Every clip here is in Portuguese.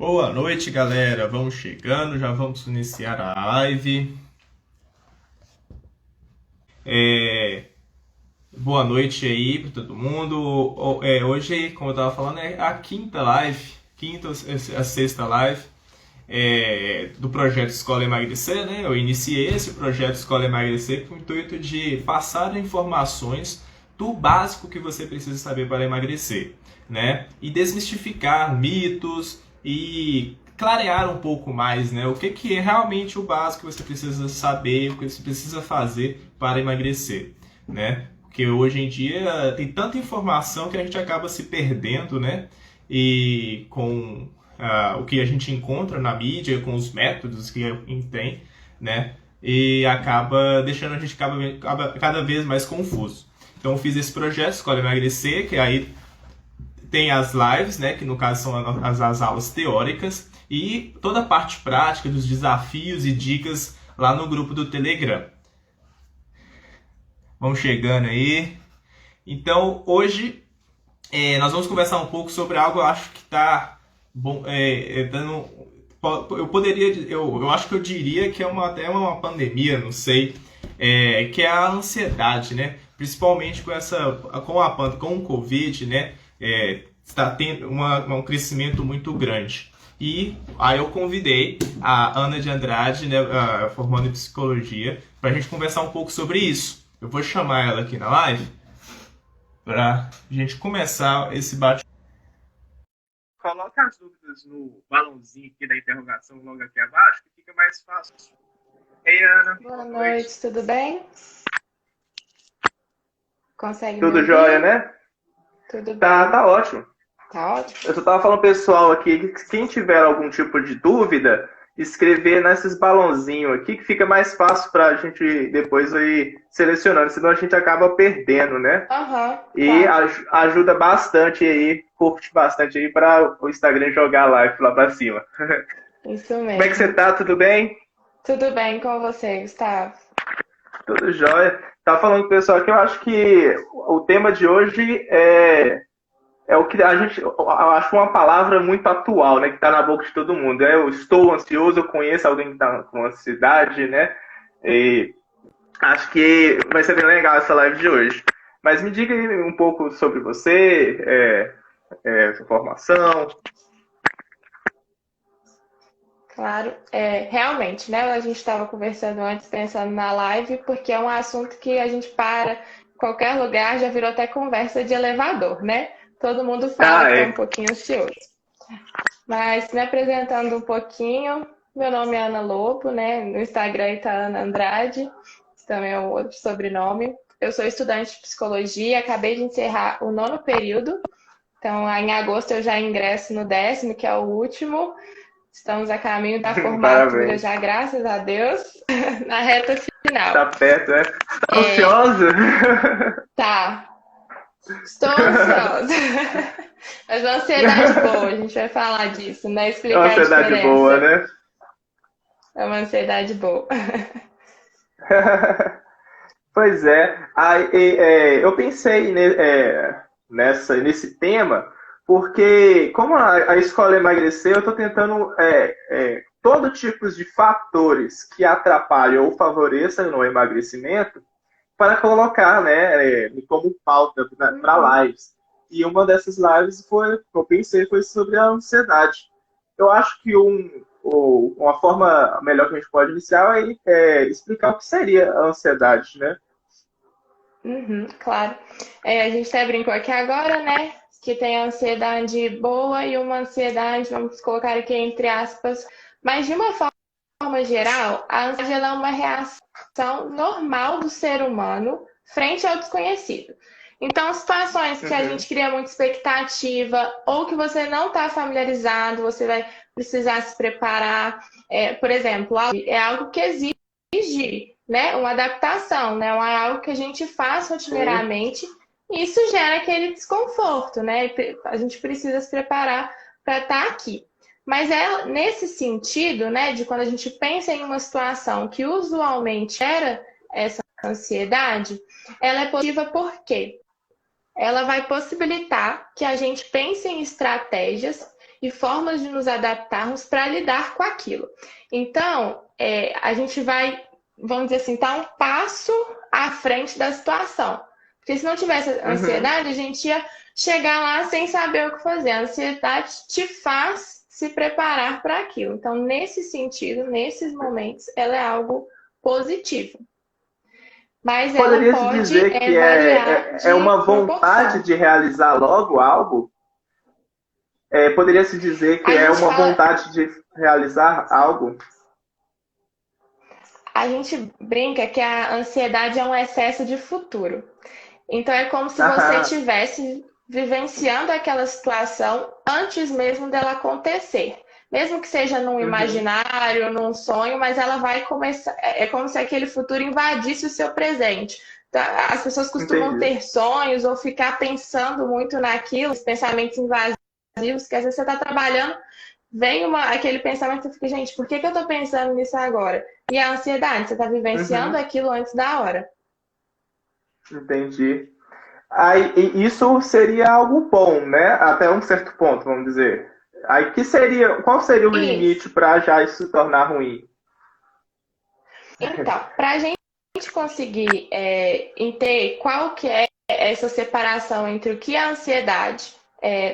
Boa noite, galera. Vamos chegando, já vamos iniciar a live. É, Boa noite aí para todo mundo. Hoje, como eu estava falando, é a quinta live, quinta ou a sexta live do projeto Escola Emagrecer, né? Eu iniciei esse projeto Escola Emagrecer com o intuito de passar informações do básico que você precisa saber para emagrecer, né? E desmistificar mitos e clarear um pouco mais, né? O que é realmente o básico que você precisa saber, o que você precisa fazer para emagrecer, né? Porque hoje em dia tem tanta informação que a gente acaba se perdendo, né? E com o que a gente encontra na mídia, com os métodos que a gente tem, né? E acaba deixando a gente cada vez mais confuso. Então eu fiz esse projeto, Escola Emagrecer, que aí tem as lives, né? Que no caso são as aulas teóricas, e toda a parte prática dos desafios e dicas lá no grupo do Telegram. Vamos chegando aí. Então hoje nós vamos conversar um pouco sobre algo, eu acho que está bom, dando. Eu poderia, eu acho que eu diria que é até uma pandemia, não sei, que é a ansiedade, né? Principalmente com o Covid, né? Está tendo um crescimento muito grande. E aí eu convidei a Ana de Andrade, né, formando em psicologia, para a gente conversar um pouco sobre isso. Eu vou chamar ela aqui na live para a gente começar esse bate. Coloca as dúvidas no balãozinho aqui da interrogação logo aqui abaixo, que fica mais fácil. Ei, Ana. Boa noite, tudo bem? Consegue me Tudo jóia, ouvir? né? Tudo Tá, bem. tá ótimo. Tá ótimo? Eu só tava falando pro pessoal aqui que quem tiver algum tipo de dúvida, escrever nesses balãozinhos aqui, que fica mais fácil pra gente depois ir selecionando, senão a gente acaba perdendo, né? Aham, E claro. ajuda bastante aí, curte bastante aí para o Instagram jogar a live lá pra cima. Isso Como é que você mesmo. tá? Tudo bem? Tudo bem com você, Gustavo? Tudo jóia. Tava falando com o pessoal que eu acho que o tema de hoje é o que a gente, eu acho uma palavra muito atual, né, que está na boca de todo mundo. Eu estou ansioso, eu conheço alguém que está com ansiedade, né? E acho que vai ser bem legal essa live de hoje. Mas me diga aí um pouco sobre você, sua formação. Claro, realmente, né? A gente estava conversando antes, pensando na live, porque é um assunto que a gente para em qualquer lugar, já virou até conversa de elevador, né? Todo mundo fala Ah, que está um é. pouquinho ansioso. Mas me apresentando um pouquinho, meu nome é Ana Lobo, né? No Instagram está Ana Andrade, que também é um outro sobrenome. Eu sou estudante de psicologia, acabei de encerrar o nono período, então em agosto eu já ingresso no décimo, que é o último. Estamos a caminho da formatura Parabéns. já, graças a Deus, na reta final. Tá perto, né? Tá É, ansiosa? tá, estou ansiosa. Mas uma ansiedade boa, a gente vai falar disso, né? É uma Explicar a ansiedade boa, diferença. né? É uma ansiedade boa. Pois é. Eu pensei nesse tema porque, como a escola emagrecer, eu estou tentando todo tipo de fatores que atrapalham ou favoreçam no emagrecimento para colocar, né, como pauta Uhum. para lives. E uma dessas lives eu pensei, foi sobre a ansiedade. Eu acho que uma forma melhor que a gente pode iniciar é explicar o que seria a ansiedade, né? Uhum, claro. A gente até brincou aqui agora, né? Que tem a ansiedade boa e uma ansiedade, vamos colocar aqui entre aspas, mas de uma forma geral, a ansiedade ela é uma reação normal do ser humano frente ao desconhecido. Então, situações que a Uhum. gente cria muita expectativa ou que você não está familiarizado, você vai precisar se preparar. Por exemplo, é algo que exige, né, uma adaptação, né? É algo que a gente faz Sim. rotineiramente e isso gera aquele desconforto, né? A gente precisa se preparar para estar aqui. Mas é nesse sentido, né, de quando a gente pensa em uma situação que usualmente gera essa ansiedade, ela é positiva porque ela vai possibilitar que a gente pense em estratégias e formas de nos adaptarmos para lidar com aquilo. Então, a gente vai, vamos dizer assim, estar um passo à frente da situação. Porque se não tivesse ansiedade, a gente ia chegar lá sem saber o que fazer. A ansiedade te faz se preparar para aquilo. Então, nesse sentido, nesses momentos, ela é algo positivo. Mas ela Poderia-se pode dizer que variar de é uma vontade proporção. de realizar logo algo? Poderia-se dizer que A é gente uma fala- vontade de realizar algo? A gente brinca que a ansiedade é um excesso de futuro. Então é como se você Aham, estivesse vivenciando aquela situação antes mesmo dela acontecer. Mesmo que seja num uhum, imaginário, num sonho, mas ela vai começar. É como se aquele futuro invadisse o seu presente. Tá? As pessoas costumam entendi. ter sonhos ou ficar pensando muito naquilo, os pensamentos invasivos, que às vezes você está trabalhando, vem aquele pensamento e você fica, gente, por que eu estou pensando nisso agora? E a ansiedade, você está vivenciando Uhum, aquilo antes da hora. entendi. Aí, e isso seria algo bom, né? Até um certo ponto, vamos dizer. Aí, qual seria o Isso. limite para já isso se tornar ruim? Então, para a gente conseguir entender qual que é essa separação entre o que é ansiedade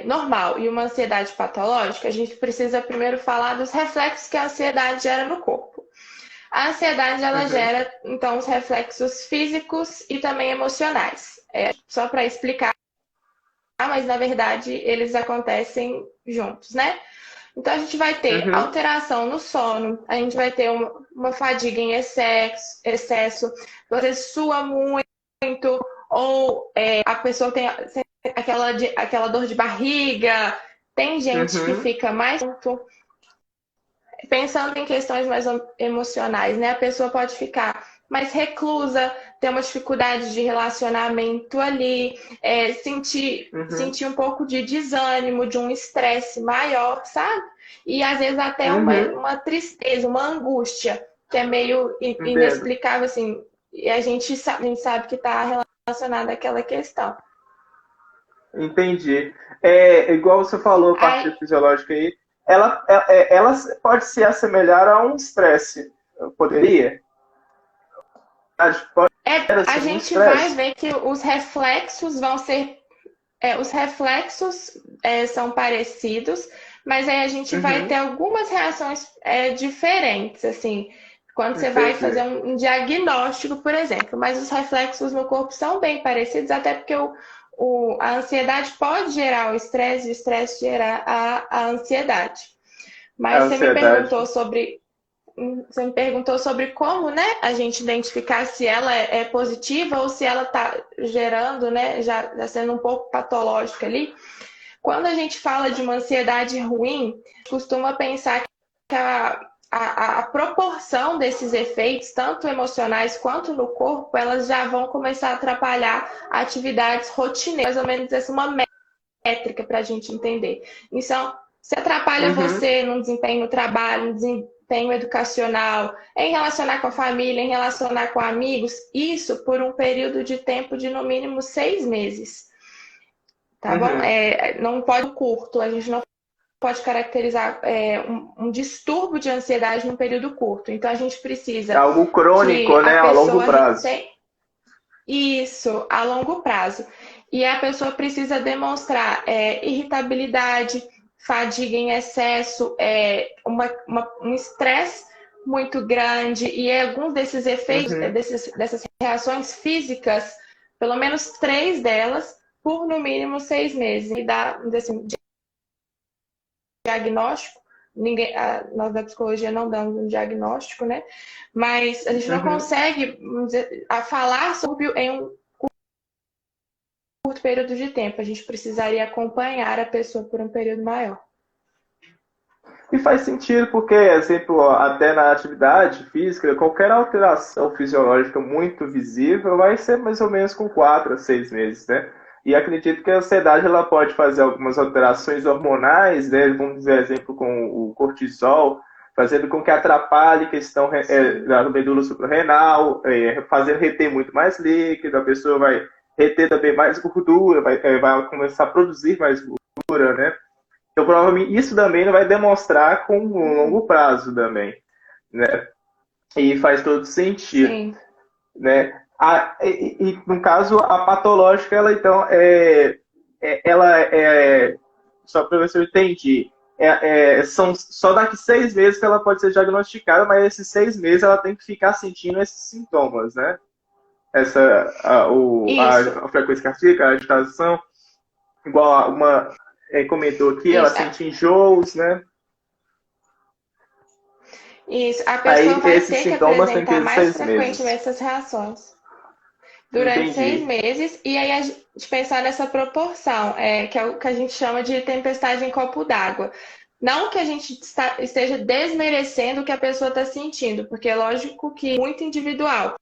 normal e uma ansiedade patológica, a gente precisa primeiro falar dos reflexos que a ansiedade gera no corpo. A ansiedade, ela Uhum, gera, então, os reflexos físicos e também emocionais. Só para explicar, mas na verdade eles acontecem juntos, né? Então a gente vai ter uhum, alteração no sono, a gente vai ter uma fadiga em excesso, você sua muito, ou a pessoa tem aquela dor de barriga, tem gente que uhum, fica mais pensando em questões mais emocionais, né? A pessoa pode ficar mais reclusa, ter uma dificuldade de relacionamento ali, uhum, sentir um pouco de desânimo, de um estresse maior, sabe? E às vezes até uhum, uma tristeza, uma angústia, que é meio entendo. inexplicável, assim, e a gente sabe que está relacionada àquela questão. Entendi. Igual você falou, a parte Aí, fisiológica aí, ela pode se assemelhar a um estresse. Poderia? Pode a ser um gente vai estresse. ver que os reflexos vão ser os reflexos são parecidos, mas aí a gente vai ter Uhum, algumas reações diferentes, assim, quando você vai fazer entendi. um diagnóstico, por exemplo. Mas os reflexos no corpo são bem parecidos, até porque a ansiedade pode gerar o estresse gera a ansiedade. A Mas ansiedade. você me perguntou sobre como, né, a gente identificar se ela é positiva ou se ela está gerando, né, já sendo um pouco patológica ali. Quando a gente fala de uma ansiedade ruim, costuma pensar que a proporção desses efeitos, tanto emocionais quanto no corpo, elas já vão começar a atrapalhar atividades rotineiras, mais ou menos essa uma métrica para a gente entender. Então, se atrapalha Uhum, você no desempenho no trabalho, no desempenho educacional, em relacionar com a família, em relacionar com amigos, isso por um período de tempo de no mínimo 6 meses, tá bom? uhum. Não pode curto, a gente não pode caracterizar um distúrbio de ansiedade num período curto. Então, a gente É precisa algo que crônico, a né? A longo pessoa prazo. tenha isso a longo prazo. E a pessoa precisa demonstrar irritabilidade, fadiga em excesso, um estresse muito grande e alguns desses efeitos, Uhum, dessas reações físicas, pelo menos 3 delas, por no mínimo 6 meses. E dá assim, diagnóstico. Nós da psicologia não damos um diagnóstico, né? Mas a gente não uhum. consegue, vamos dizer, falar sobre em um curto período de tempo. A gente precisaria acompanhar a pessoa por um período maior. E faz sentido porque, exemplo, até na atividade física, qualquer alteração fisiológica muito visível vai ser mais ou menos com 4 a 6 meses, né? E acredito que a ansiedade ela pode fazer algumas alterações hormonais, né? Vamos dizer, exemplo, com o cortisol, fazendo com que atrapalhe a questão Sim. da medula suprarrenal, fazendo reter muito mais líquido, a pessoa vai reter também mais gordura, vai começar a produzir mais gordura, né? Então, provavelmente, isso também não vai demonstrar com um longo prazo também, né? E faz todo sentido, Sim. né? No caso, a patológica, ela então só para ver se eu entendi, são só daqui 6 meses que ela pode ser diagnosticada, mas esses 6 meses ela tem que ficar sentindo esses sintomas, né? Isso. A frequência cardíaca, a agitação, igual comentou aqui, ela Isso. sente enjoos, né? Isso. A pessoa Aí vai esses ter que sintomas têm que apresentar ter mais 6 meses. frequentemente essas reações durante seis Entendi. meses, e aí a gente pensar nessa proporção, que é o que a gente chama de tempestade em copo d'água. Não que a gente esteja desmerecendo o que a pessoa está sentindo, porque é lógico que é muito individual.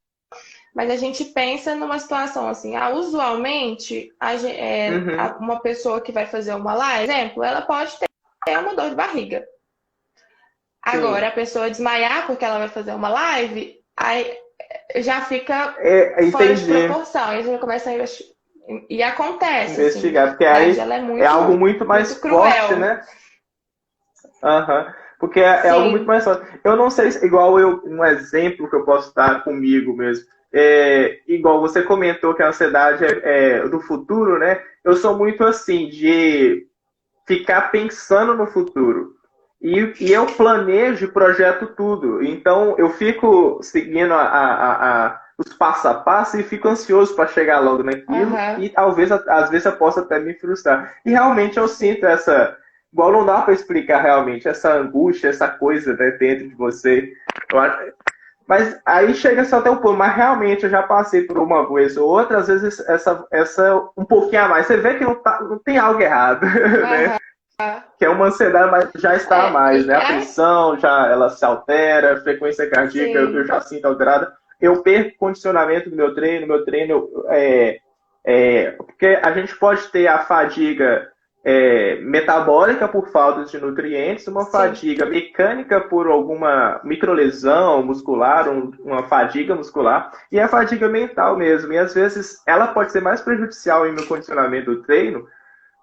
Mas a gente pensa numa situação assim, usualmente Uhum. uma pessoa que vai fazer uma live, por exemplo, ela pode ter uma dor de barriga. Agora, Sim. a pessoa desmaiar porque ela vai fazer uma live, aí já fica fora de Entendi. proporção. Aí a gente começa a investigar. E acontece, assim. Investigar, porque A verdade, aí ela é é algo muito, muito mais muito forte, cruel. né? Aham. Porque é algo muito Sim. mais forte. Eu não sei se, um exemplo que eu posso dar comigo mesmo. Igual você comentou que a ansiedade é do futuro, né? Eu sou muito assim, de ficar pensando no futuro. E eu planejo e projeto tudo. Então, eu fico seguindo os passo a passo e fico ansioso para chegar logo naquilo. Aham. E talvez, às vezes, eu possa até me frustrar. E realmente eu sinto essa. Igual não dá para explicar realmente essa angústia, essa coisa, né, dentro de você. Mas aí chega só até um ponto. Mas realmente eu já passei por uma vez ou outra, às vezes essa um pouquinho a mais. Você vê que não tem algo errado, né? Aham. Que é uma ansiedade, mas já está a mais, né? A Aí, tensão já ela se altera, a frequência cardíaca eu sim. já sinto alterada. Eu perco condicionamento do meu treino porque a gente pode ter a fadiga metabólica por falta de nutrientes, uma Sim. fadiga mecânica por alguma microlesão muscular, uma fadiga muscular, e a fadiga mental mesmo. E às vezes ela pode ser mais prejudicial em meu condicionamento do treino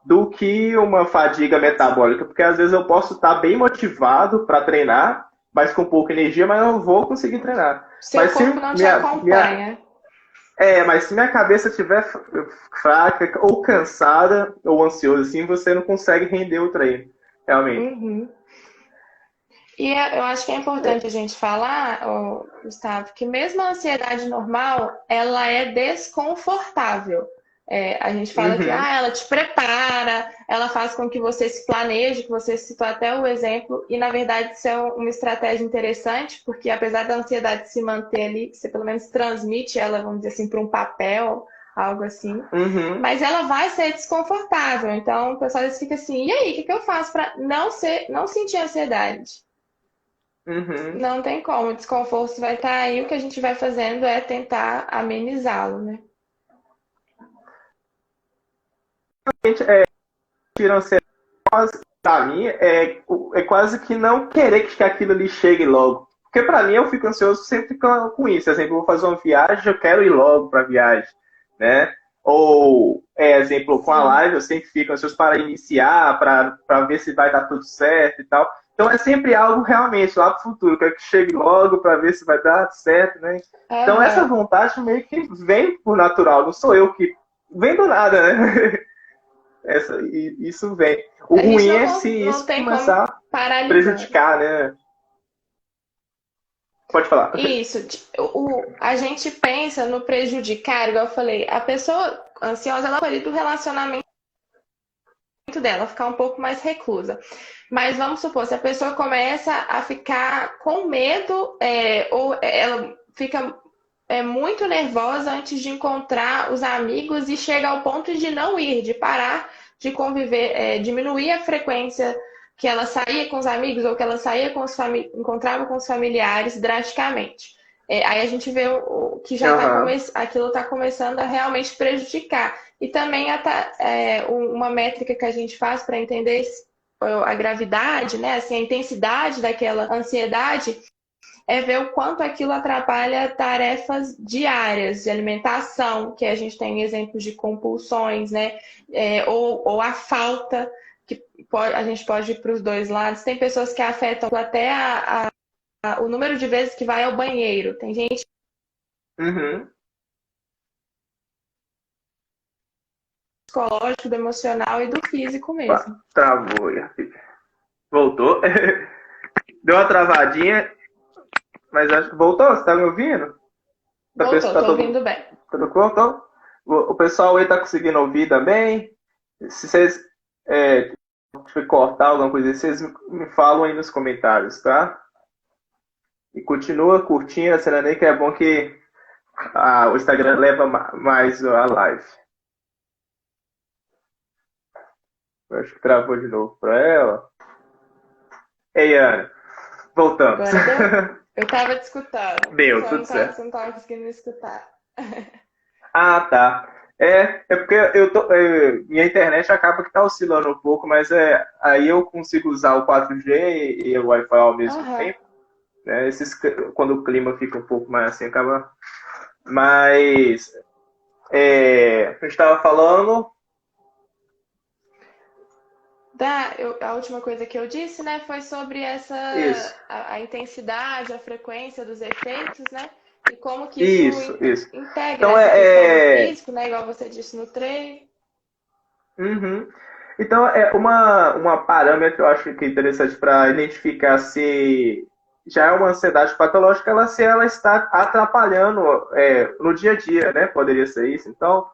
do que uma fadiga metabólica, porque às vezes eu posso estar bem motivado para treinar, mas com pouca energia, mas eu não vou conseguir treinar. Seu Mas se corpo não te minha acompanha. mas se minha cabeça estiver fraca ou cansada ou ansiosa assim, você não consegue render o treino, realmente. Uhum. E eu acho que é importante a gente falar, Gustavo, que mesmo a ansiedade normal, ela é desconfortável. A gente fala que Uhum. ela te prepara, ela faz com que você se planeje, que você citou até o exemplo, e na verdade isso é uma estratégia interessante, porque apesar da ansiedade se manter ali, você pelo menos transmite ela, vamos dizer assim, para um papel, algo assim, Uhum. mas ela vai ser desconfortável. Então o pessoal às vezes fica assim, e aí, o que eu faço para não sentir ansiedade? Uhum. Não tem como, o desconforto vai estar aí, o que a gente vai fazendo é tentar amenizá-lo, né? Tira a ansiedade pra mim é quase que não querer que aquilo ali chegue logo. Porque pra mim eu fico ansioso sempre com isso. Por exemplo, eu vou fazer uma viagem, eu quero ir logo pra viagem, né? Ou, exemplo, com a Sim. live, eu sempre fico ansioso para iniciar, para ver se vai dar tudo certo e tal. Então é sempre algo realmente lá pro futuro, quero que chegue logo para ver se vai dar certo, né? Então essa Aham. vontade meio que vem por natural, não sou eu que vem do nada, né? Isso vem. O A gente ruim não, é se não isso tem como começar a paralisar. prejudicar, né? Pode falar. Isso. A gente pensa no prejudicar, igual eu falei, a pessoa ansiosa, ela pode do relacionamento dela, ficar um pouco mais reclusa. Mas vamos supor, se a pessoa começa a ficar com medo, ou ela fica muito nervosa antes de encontrar os amigos e chega ao ponto de não ir, de parar de conviver, diminuir a frequência que ela saía com os amigos ou que ela saía encontrava com os familiares drasticamente. Aí a gente vê que já Aham. aquilo está começando a realmente prejudicar. E também uma métrica que a gente faz para entender a gravidade, né, assim, a intensidade daquela ansiedade, é ver o quanto aquilo atrapalha tarefas diárias de alimentação, que a gente tem exemplos de compulsões, né? Ou a falta a gente pode ir para os dois lados. Tem pessoas que afetam até o número de vezes que vai ao banheiro. Tem gente Uhum. psicológico, do emocional e do físico Opa, mesmo. travou. Voltou. Deu uma travadinha, mas acho que voltou. Você tá me ouvindo? Voltou, tô ouvindo bem. Tudo bom? Então, o pessoal aí tá conseguindo ouvir também. Se vocês cortar alguma coisa, vocês me falam aí nos comentários, tá? E continua curtindo, será nem que é bom que o Instagram leva mais a live. Eu acho que travou de novo para ela. Ei, Ana, voltamos. Agora deu? Eu tava te escutando. Deu, tudo certo. Você não tava conseguindo me escutar. Ah, tá. É porque minha internet acaba que tá oscilando um pouco, mas aí eu consigo usar o 4G e o Wi-Fi ao mesmo tempo. Né? Quando o clima fica um pouco mais assim, acaba. Mas a gente estava falando. A última coisa que eu disse, né, foi sobre a intensidade, a frequência dos efeitos, né? E como que isso integra então, essa questão do físico, né? Igual você disse no treino. Uhum. Então, uma parâmetro, eu acho que é interessante para identificar se já é uma ansiedade patológica, se ela está atrapalhando no dia a dia, né? Poderia ser isso. Então,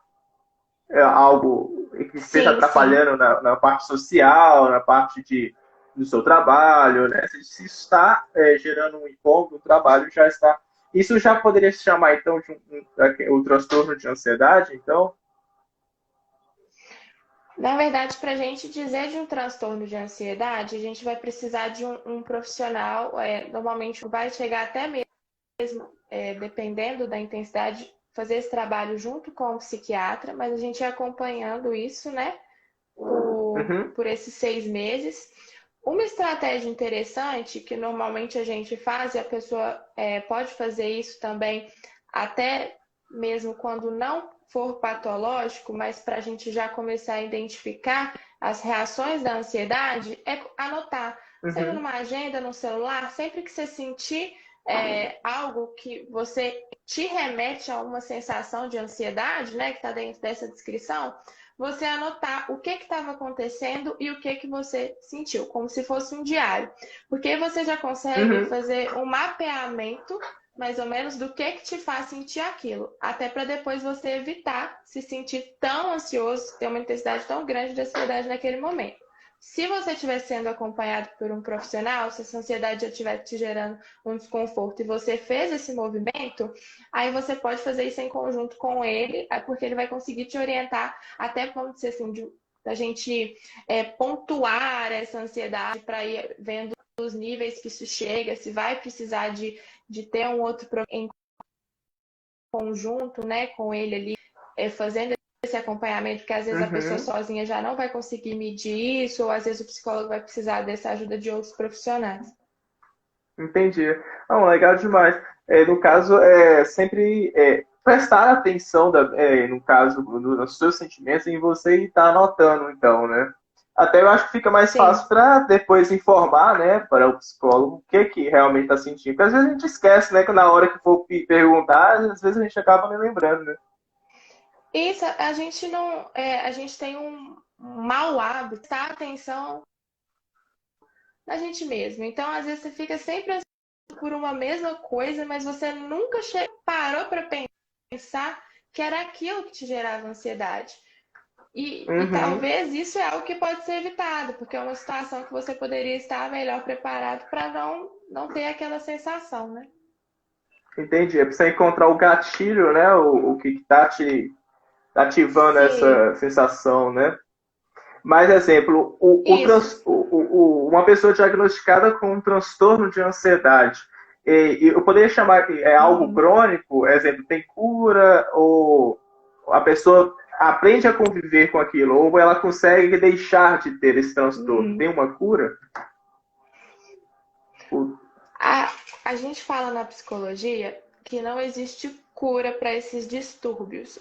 é algo que esteja atrapalhando na parte social, na parte do seu trabalho, né? Se isso está gerando um incômodo no trabalho, já está. Isso já poderia se chamar, então, de um transtorno de ansiedade, então? Na verdade, para a gente dizer de um transtorno de ansiedade, a gente vai precisar de um profissional, normalmente vai chegar até mesmo, dependendo da intensidade, fazer esse trabalho junto com o psiquiatra, mas a gente vai acompanhando isso, né, por esses 6 meses. Uma estratégia interessante que normalmente a gente faz, e a pessoa pode fazer isso também, até mesmo quando não for patológico, mas para a gente já começar a identificar as reações da ansiedade, é anotar. Seja numa agenda, no celular, sempre que você sentir algo que você te remete a uma sensação de ansiedade, né, que está dentro dessa descrição, você anotar o que estava acontecendo e o que você sentiu, como se fosse um diário. Porque você já consegue fazer um mapeamento, mais ou menos, do que te faz sentir aquilo. Até para depois você evitar se sentir tão ansioso, ter uma intensidade tão grande de ansiedade naquele momento. Se você estiver sendo acompanhado por um profissional, se essa ansiedade já estiver te gerando um desconforto e você fez esse movimento, aí você pode fazer isso em conjunto com ele, porque ele vai conseguir te orientar até, vamos dizer assim, da gente pontuar essa ansiedade para ir vendo os níveis que isso chega, se vai precisar de ter um outro em conjunto, né, com ele ali, fazendo esse acompanhamento, porque às vezes a pessoa sozinha já não vai conseguir medir isso, ou às vezes o psicólogo vai precisar dessa ajuda de outros profissionais. Entendi. Não, legal demais. No caso, sempre prestar atenção, no caso, nos seus sentimentos, em você estar anotando, então, né? Até eu acho que fica mais fácil para depois informar, né, para o psicólogo o que realmente está sentindo. Porque às vezes a gente esquece, né, que na hora que for perguntar, às vezes a gente acaba nem lembrando, né? Isso, a gente não. A gente tem um mau hábito, prestar atenção na gente mesmo. Então, às vezes, você fica sempre por uma mesma coisa, mas você nunca parou para pensar que era aquilo que te gerava ansiedade. E talvez isso é algo que pode ser evitado, porque é uma situação que você poderia estar melhor preparado para não ter aquela sensação, né? Entendi. É preciso encontrar o gatilho, né? O que está te ativando essa sensação, né? Mas, exemplo, uma pessoa diagnosticada com um transtorno de ansiedade, eu poderia chamar algo crônico? Exemplo, tem cura? Ou a pessoa aprende a conviver com aquilo? Ou ela consegue deixar de ter esse transtorno? Tem uma cura? A gente fala na psicologia que não existe cura para esses distúrbios.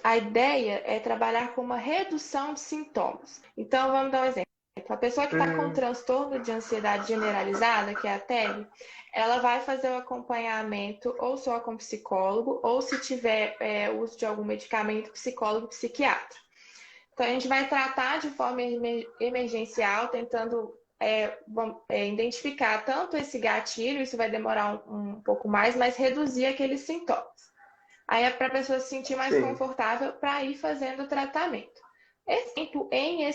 A ideia é trabalhar com uma redução de sintomas. Então, vamos dar um exemplo. a pessoa que está com transtorno de ansiedade generalizada, que é a TEG, ela vai fazer o acompanhamento ou só com psicólogo, ou se tiver uso de algum medicamento, psicólogo, psiquiatra. Então, a gente vai tratar de forma emergencial, tentando identificar tanto esse gatilho, isso vai demorar um pouco mais, mas reduzir aqueles sintomas. Aí é para a pessoa se sentir mais confortável para ir fazendo o tratamento. Exemplo em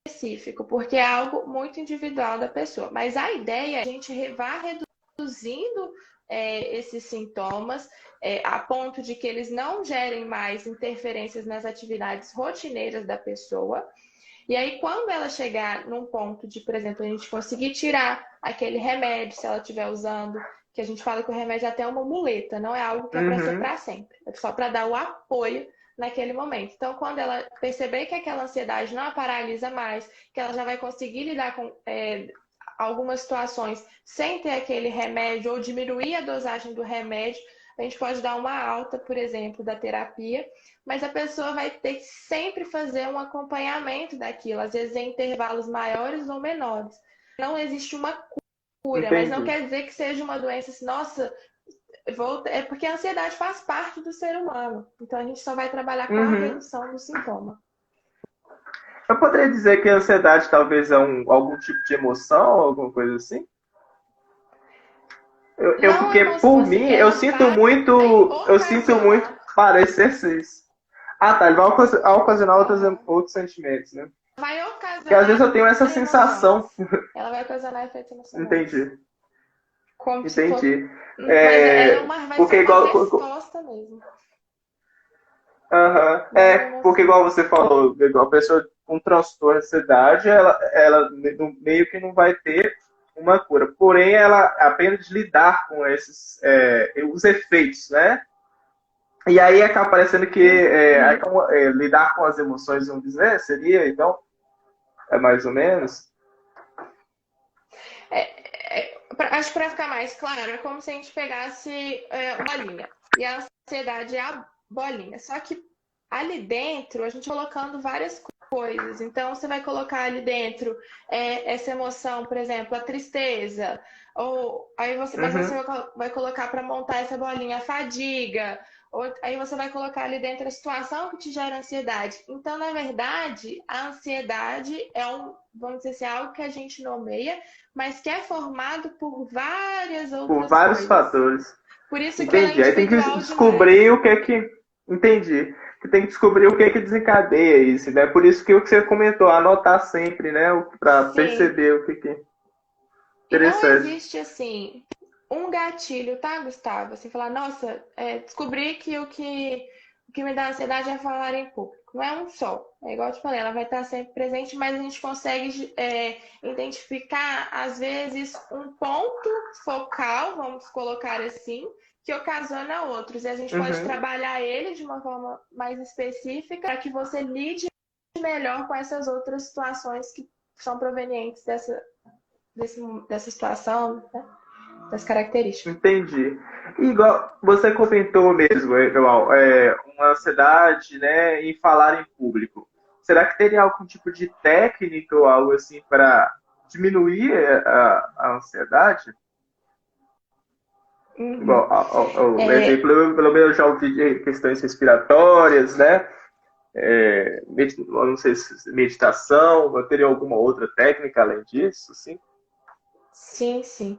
específico, porque é algo muito individual da pessoa. Mas a ideia é a gente vá reduzindo esses sintomas a ponto de que eles não gerem mais interferências nas atividades rotineiras da pessoa. E aí, quando ela chegar num ponto de, por exemplo, a gente conseguir tirar aquele remédio, se ela estiver usando, que a gente fala que o remédio é até uma muleta, não é algo que é para ser para sempre, é só para dar o apoio naquele momento. Então, quando ela perceber que aquela ansiedade não a paralisa mais, que ela já vai conseguir lidar com algumas situações sem ter aquele remédio ou diminuir a dosagem do remédio, a gente pode dar uma alta, por exemplo, da terapia, mas a pessoa vai ter que sempre fazer um acompanhamento daquilo, às vezes em intervalos maiores ou menores. Não existe uma cura, Entendi. mas não quer dizer que seja uma doença assim, nossa, é porque a ansiedade faz parte do ser humano. Então a gente só vai trabalhar com a redução do sintoma. Eu poderia dizer que a ansiedade talvez é algum tipo de emoção, alguma coisa assim? Porque por mim, eu sinto muito parecer isso. Ah, tá, ele vai ocasionar outros sentimentos, né? Vai ocasionar. Porque às vezes eu tenho essa sensação. Ela vai ocasionar efeitos emocionais. Entendi. Como Entendi. Mas ela vai porque ser igual, uma resposta mesmo. Porque igual você falou, igual a pessoa com transtorno de ansiedade, ela meio que não vai ter uma cura. Porém, ela apenas lidar com esses os efeitos, né? E aí acaba parecendo que lidar com as emoções, vamos dizer, seria, então, mais ou menos. Acho que para ficar mais claro, é como se a gente pegasse uma bolinha. E a ansiedade é a bolinha. Só que ali dentro, a gente colocando várias coisas. Então, você vai colocar ali dentro essa emoção, por exemplo, a tristeza. Ou aí você vai colocar para montar essa bolinha a fadiga. Ou aí você vai colocar ali dentro a situação que te gera ansiedade. Então, na verdade, a ansiedade é vamos dizer assim, algo que a gente nomeia, mas que é formado por várias outras coisas. Por vários fatores. Por isso Entendi. que aí tem que descobrir o que é que... Entendi. Que tem que descobrir o que é que desencadeia isso, né? Por isso que o que você comentou, anotar sempre, né? Para perceber o que é interessante. E não existe, assim, um gatilho, tá, Gustavo? Assim, falar, nossa, descobri que o que me dá ansiedade é falar em público. Não é um só. É igual eu te falei, ela vai estar sempre presente, mas a gente consegue identificar, às vezes, um ponto focal, vamos colocar assim, que ocasiona outros. E a gente pode trabalhar ele de uma forma mais específica para que você lide melhor com essas outras situações que são provenientes dessa situação, né? Das características. Entendi. Igual você comentou mesmo, uma ansiedade, né, em falar em público. Será que teria algum tipo de técnica ou algo assim para diminuir a ansiedade? Igual, o exemplo, pelo menos eu já ouvi de questões respiratórias, né? Não sei se meditação, ou teria alguma outra técnica além disso, assim? Sim, sim.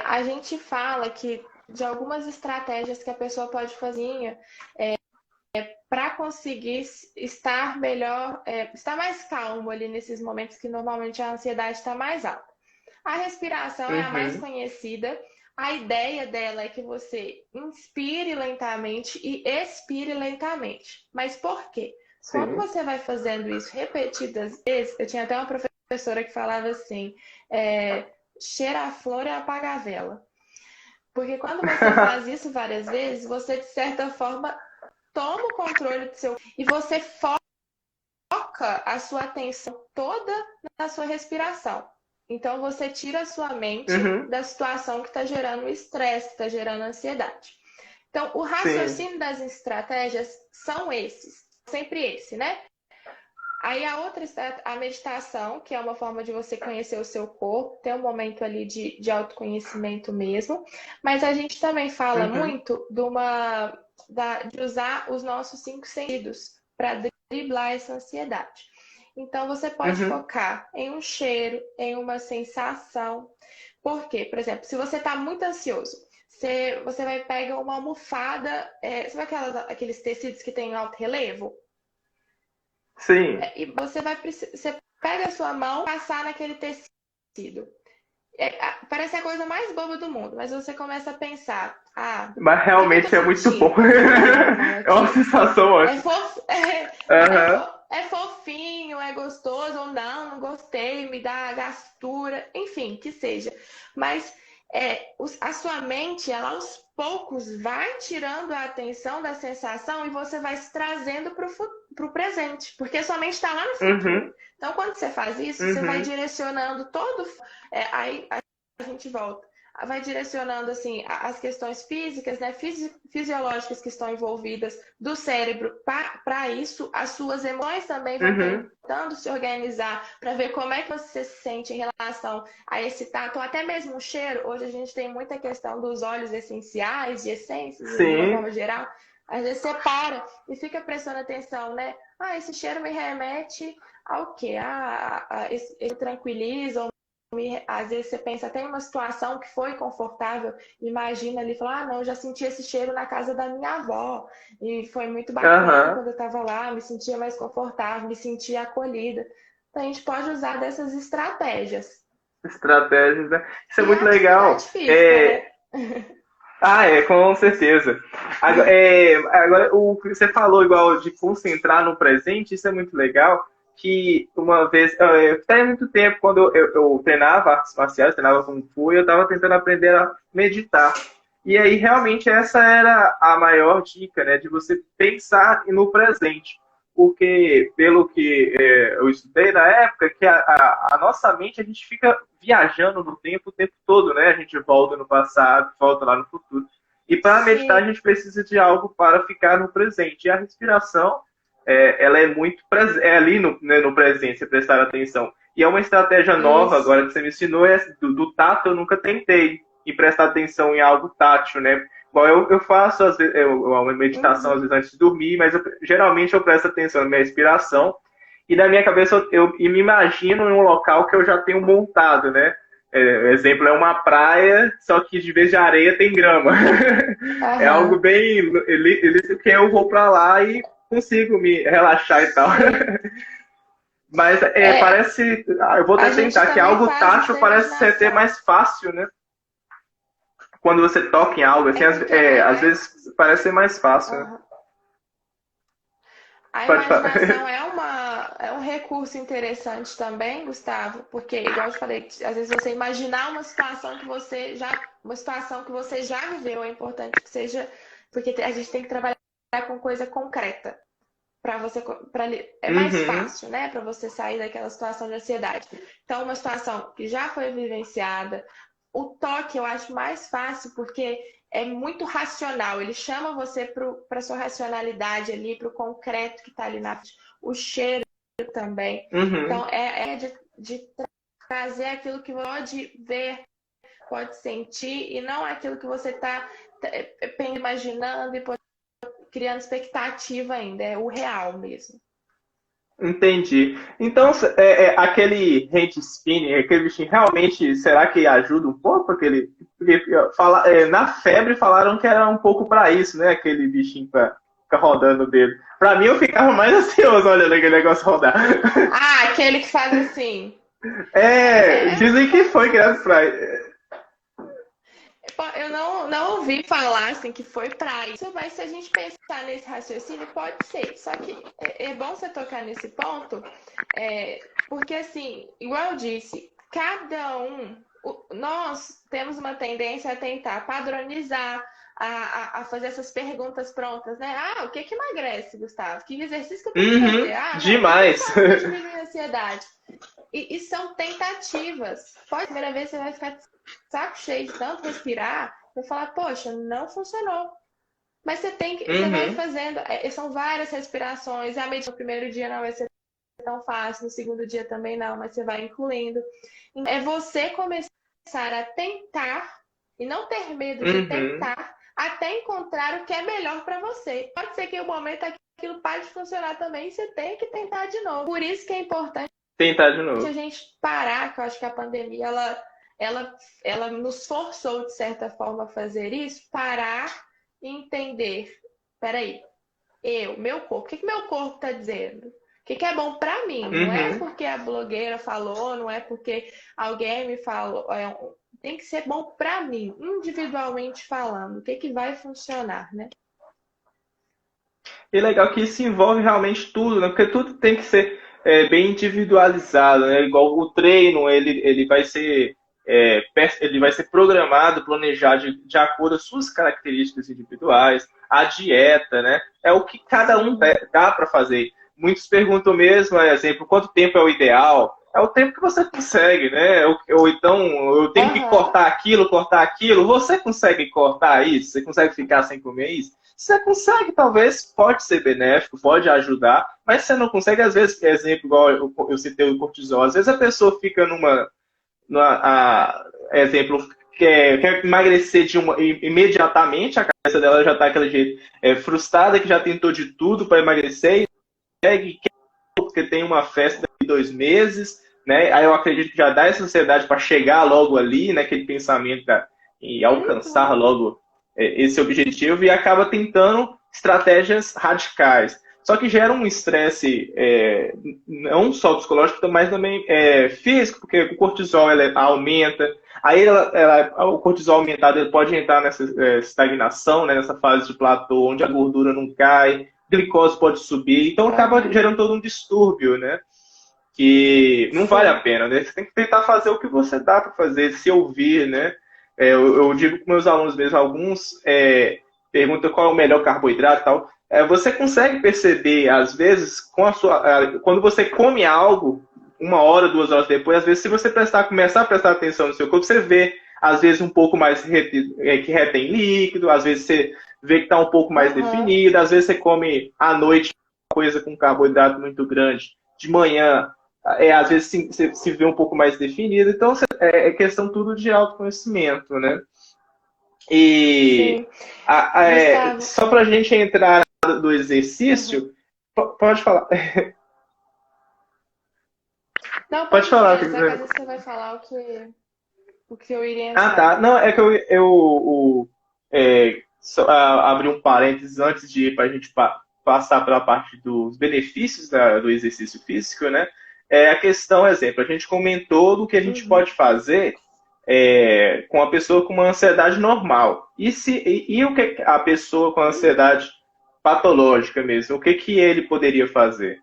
A gente fala que de algumas estratégias que a pessoa pode fazer para conseguir estar melhor, estar mais calmo ali nesses momentos que normalmente a ansiedade está mais alta. A respiração é a mais conhecida. A ideia dela é que você inspire lentamente e expire lentamente. Mas por quê? Sim. Quando você vai fazendo isso repetidas vezes, eu tinha até uma professora que falava assim, cheira a flor e apaga a vela. Porque quando você faz isso várias vezes, você, de certa forma, toma o controle do seu... E você foca a sua atenção toda na sua respiração. Então, você tira a sua mente da situação que está gerando estresse, que está gerando ansiedade. Então, o raciocínio das estratégias são esses. Sempre esse, né? Aí a outra, a meditação, que é uma forma de você conhecer o seu corpo, ter um momento ali de autoconhecimento mesmo. Mas a gente também fala Uhum, muito de usar os nossos cinco sentidos para driblar essa ansiedade. Então você pode uhum. focar em um cheiro, em uma sensação. Por quê? Por exemplo, se você está muito ansioso, você vai pegar uma almofada, sabe aqueles tecidos que tem alto relevo? Sim, E você pega a sua mão, passar naquele tecido. Parece a coisa mais boba do mundo, mas você começa a pensar, mas o que que eu tô realmente é muito bom. sentindo na minha mão É uma aqui? sensação É, ótima. fof... Aham, é fofinho, é gostoso ou não, não gostei, me dá gastura, enfim, que seja. Mas a sua mente, ela aos poucos vai tirando a atenção da sensação e você vai se trazendo para o presente, porque a sua mente está lá no futuro. uhum, Então, quando você faz isso, você vai uhum. direcionando todo. Aí a gente volta vai direcionando assim as questões físicas, né, fisiológicas que estão envolvidas do cérebro para isso, as suas emoções também vão Uhum. tentando se organizar para ver como é que você se sente em relação a esse tato, ou até mesmo o cheiro. Hoje a gente tem muita questão dos óleos essenciais, de essências, de uma Sim, forma geral. Às vezes você para e fica prestando atenção, né? Esse cheiro me remete ao quê? Ele tranquiliza, às vezes você pensa até em uma situação que foi confortável, imagina ali, falar, não, eu já senti esse cheiro na casa da minha avó, e foi muito bacana aham. quando eu estava lá, me sentia mais confortável, me sentia acolhida. Então a gente pode usar dessas estratégias. Estratégias, né? Isso é E muito a atividade legal. física, né? Com certeza. Agora, o que você falou, igual de concentrar no presente, isso é muito legal. Que uma vez, faz muito tempo, quando eu treinava artes marciais, treinava Kung Fu, eu estava tentando aprender a meditar. E aí, realmente, essa era a maior dica, né? De você pensar no presente. Porque, pelo que eu estudei na época, que a nossa mente, a gente fica viajando no tempo o tempo todo, né? A gente volta no passado, volta lá no futuro. E para meditar, a Sim, gente precisa de algo para ficar no presente. E a respiração, ela é muito ali no presente, você prestar atenção. E é uma estratégia nova isso. agora que você me ensinou, do tato eu nunca tentei, e prestar atenção em algo tátil, né? Igual eu faço, às vezes, uma meditação, às Uhum. vezes, antes de dormir, mas geralmente eu presto atenção na minha respiração, e na minha cabeça eu me imagino em um local que eu já tenho montado, né? Exemplo, é uma praia, só que de vez de areia tem grama. É algo Aham. bem ilícito que eu vou para lá e consigo me relaxar e tal. Sim. Mas É, parece. Eu vou a até gente tentar, que também algo faz isso tátil da parece ser até imaginação. mais fácil, né? Quando você toca em algo, assim, É porque às vezes parece ser mais fácil, né? aham. A Pode falar. imaginação é um recurso interessante também, Gustavo, porque, igual eu te falei, às vezes você imaginar uma situação que você já viveu, é importante que seja, porque a gente tem que trabalhar com coisa concreta para é mais Uhum. fácil, né, para você sair daquela situação de ansiedade. Então, uma situação que já foi vivenciada, o toque eu acho mais fácil porque é muito racional. Ele chama você para sua racionalidade ali, para o concreto que está ali na frente. O cheiro também. Uhum. Então, de trazer aquilo que você pode ver, pode sentir, e não aquilo que você está imaginando e criando expectativa ainda. É o real mesmo. Entendi. Então, aquele hand spinning, aquele bichinho, realmente, será que ajuda um pouco? Porque na febre falaram que era um pouco para isso, né? Aquele bichinho para ficar rodando dele. Para mim, eu ficava mais ansioso olhando aquele negócio rodar. Aquele que faz assim. É Dizem que foi criado poss- para. Eu não ouvi falar assim que foi pra isso, mas se a gente pensar nesse raciocínio, pode ser. Só que é bom você tocar nesse ponto, porque assim, igual eu disse, nós temos uma tendência a tentar padronizar, a fazer essas perguntas prontas, né? O que que emagrece, Gustavo? Que exercício que eu tenho que fazer? Uhum, Não, o que que eu demais. faço para diminuir a ansiedade? E são tentativas. Pode, primeira vez você vai ficar de saco cheio de tanto respirar, vai falar, poxa, não funcionou. Mas você vai Uhum, fazendo, são várias respirações, a medida no primeiro dia não vai ser não fácil, no segundo dia também não, mas você vai incluindo. É você começar a tentar e não ter medo de Uhum. tentar até encontrar o que é melhor para você. Pode ser que o momento aquilo pare de funcionar também e você tenha que tentar de novo. Por isso que é importante Tentar de a novo. gente parar, que eu acho que a pandemia ela nos forçou, de certa forma, a fazer isso, parar e entender. Peraí, meu corpo, o que meu corpo está dizendo? O que é bom para mim? Não é Uhum. porque a blogueira falou, não é porque alguém me falou. Tem que ser bom para mim, individualmente falando. O que vai funcionar, né? E é legal que isso envolve realmente tudo, né? Porque tudo tem que ser bem individualizado, né? Igual o treino, ele vai ser ele vai ser programado, planejado de acordo com as suas características individuais, a dieta, né? É o que cada um Sim. dá para fazer. Muitos perguntam mesmo, exemplo, quanto tempo é o ideal? É o tempo que você consegue, né? Ou então, eu tenho que Aham. cortar aquilo. Você consegue cortar isso? Você consegue ficar sem comer isso? Você consegue, talvez, pode ser benéfico, pode ajudar, mas você não consegue, às vezes, exemplo, igual eu citei o cortisol, às vezes a pessoa fica exemplo, quer emagrecer imediatamente, a cabeça dela já está aquele jeito, frustrada, que já tentou de tudo para emagrecer, e quer porque tem uma festa de 2 meses, né? Aí eu acredito que já dá essa ansiedade para chegar logo ali, né? Aquele pensamento e alcançar Uhum. logo esse objetivo e acaba tentando estratégias radicais. Só que gera um estresse não só psicológico, mas também físico, porque o cortisol aumenta. Aí o cortisol aumentado ele pode entrar nessa estagnação, né, nessa fase de platô, onde a gordura não cai, glicose pode subir, então acaba Aham. gerando todo um distúrbio, né? Que não vale a Sim. pena, né? Você tem que tentar fazer o que você dá para fazer, se ouvir, né? Eu digo com meus alunos mesmo, alguns perguntam qual é o melhor carboidrato e tal. Você consegue perceber, às vezes, quando você come algo, 1 hora, 2 horas depois, às vezes, se você começar a prestar atenção no seu corpo, você vê, às vezes, um pouco mais que retém líquido, às vezes você vê que está um pouco mais Aham. definido, às vezes você come à noite coisa com carboidrato muito grande, de manhã às vezes se vê um pouco mais definido. Então, é questão tudo de autoconhecimento, né? E Sim. Gustavo. só para a gente entrar do Uhum. exercício, pode falar. Não, Pode pode falar. finalizar, que às vezes você vai falar o que eu iria Ah, entrar. tá. Não, é que só, abri um parênteses antes de ir para a gente passar para a parte dos benefícios do exercício físico, né? A questão, exemplo, a gente comentou do que a gente Uhum. pode fazer com a pessoa com uma ansiedade normal. E o que a pessoa com Uhum. ansiedade patológica mesmo, o que que ele poderia fazer?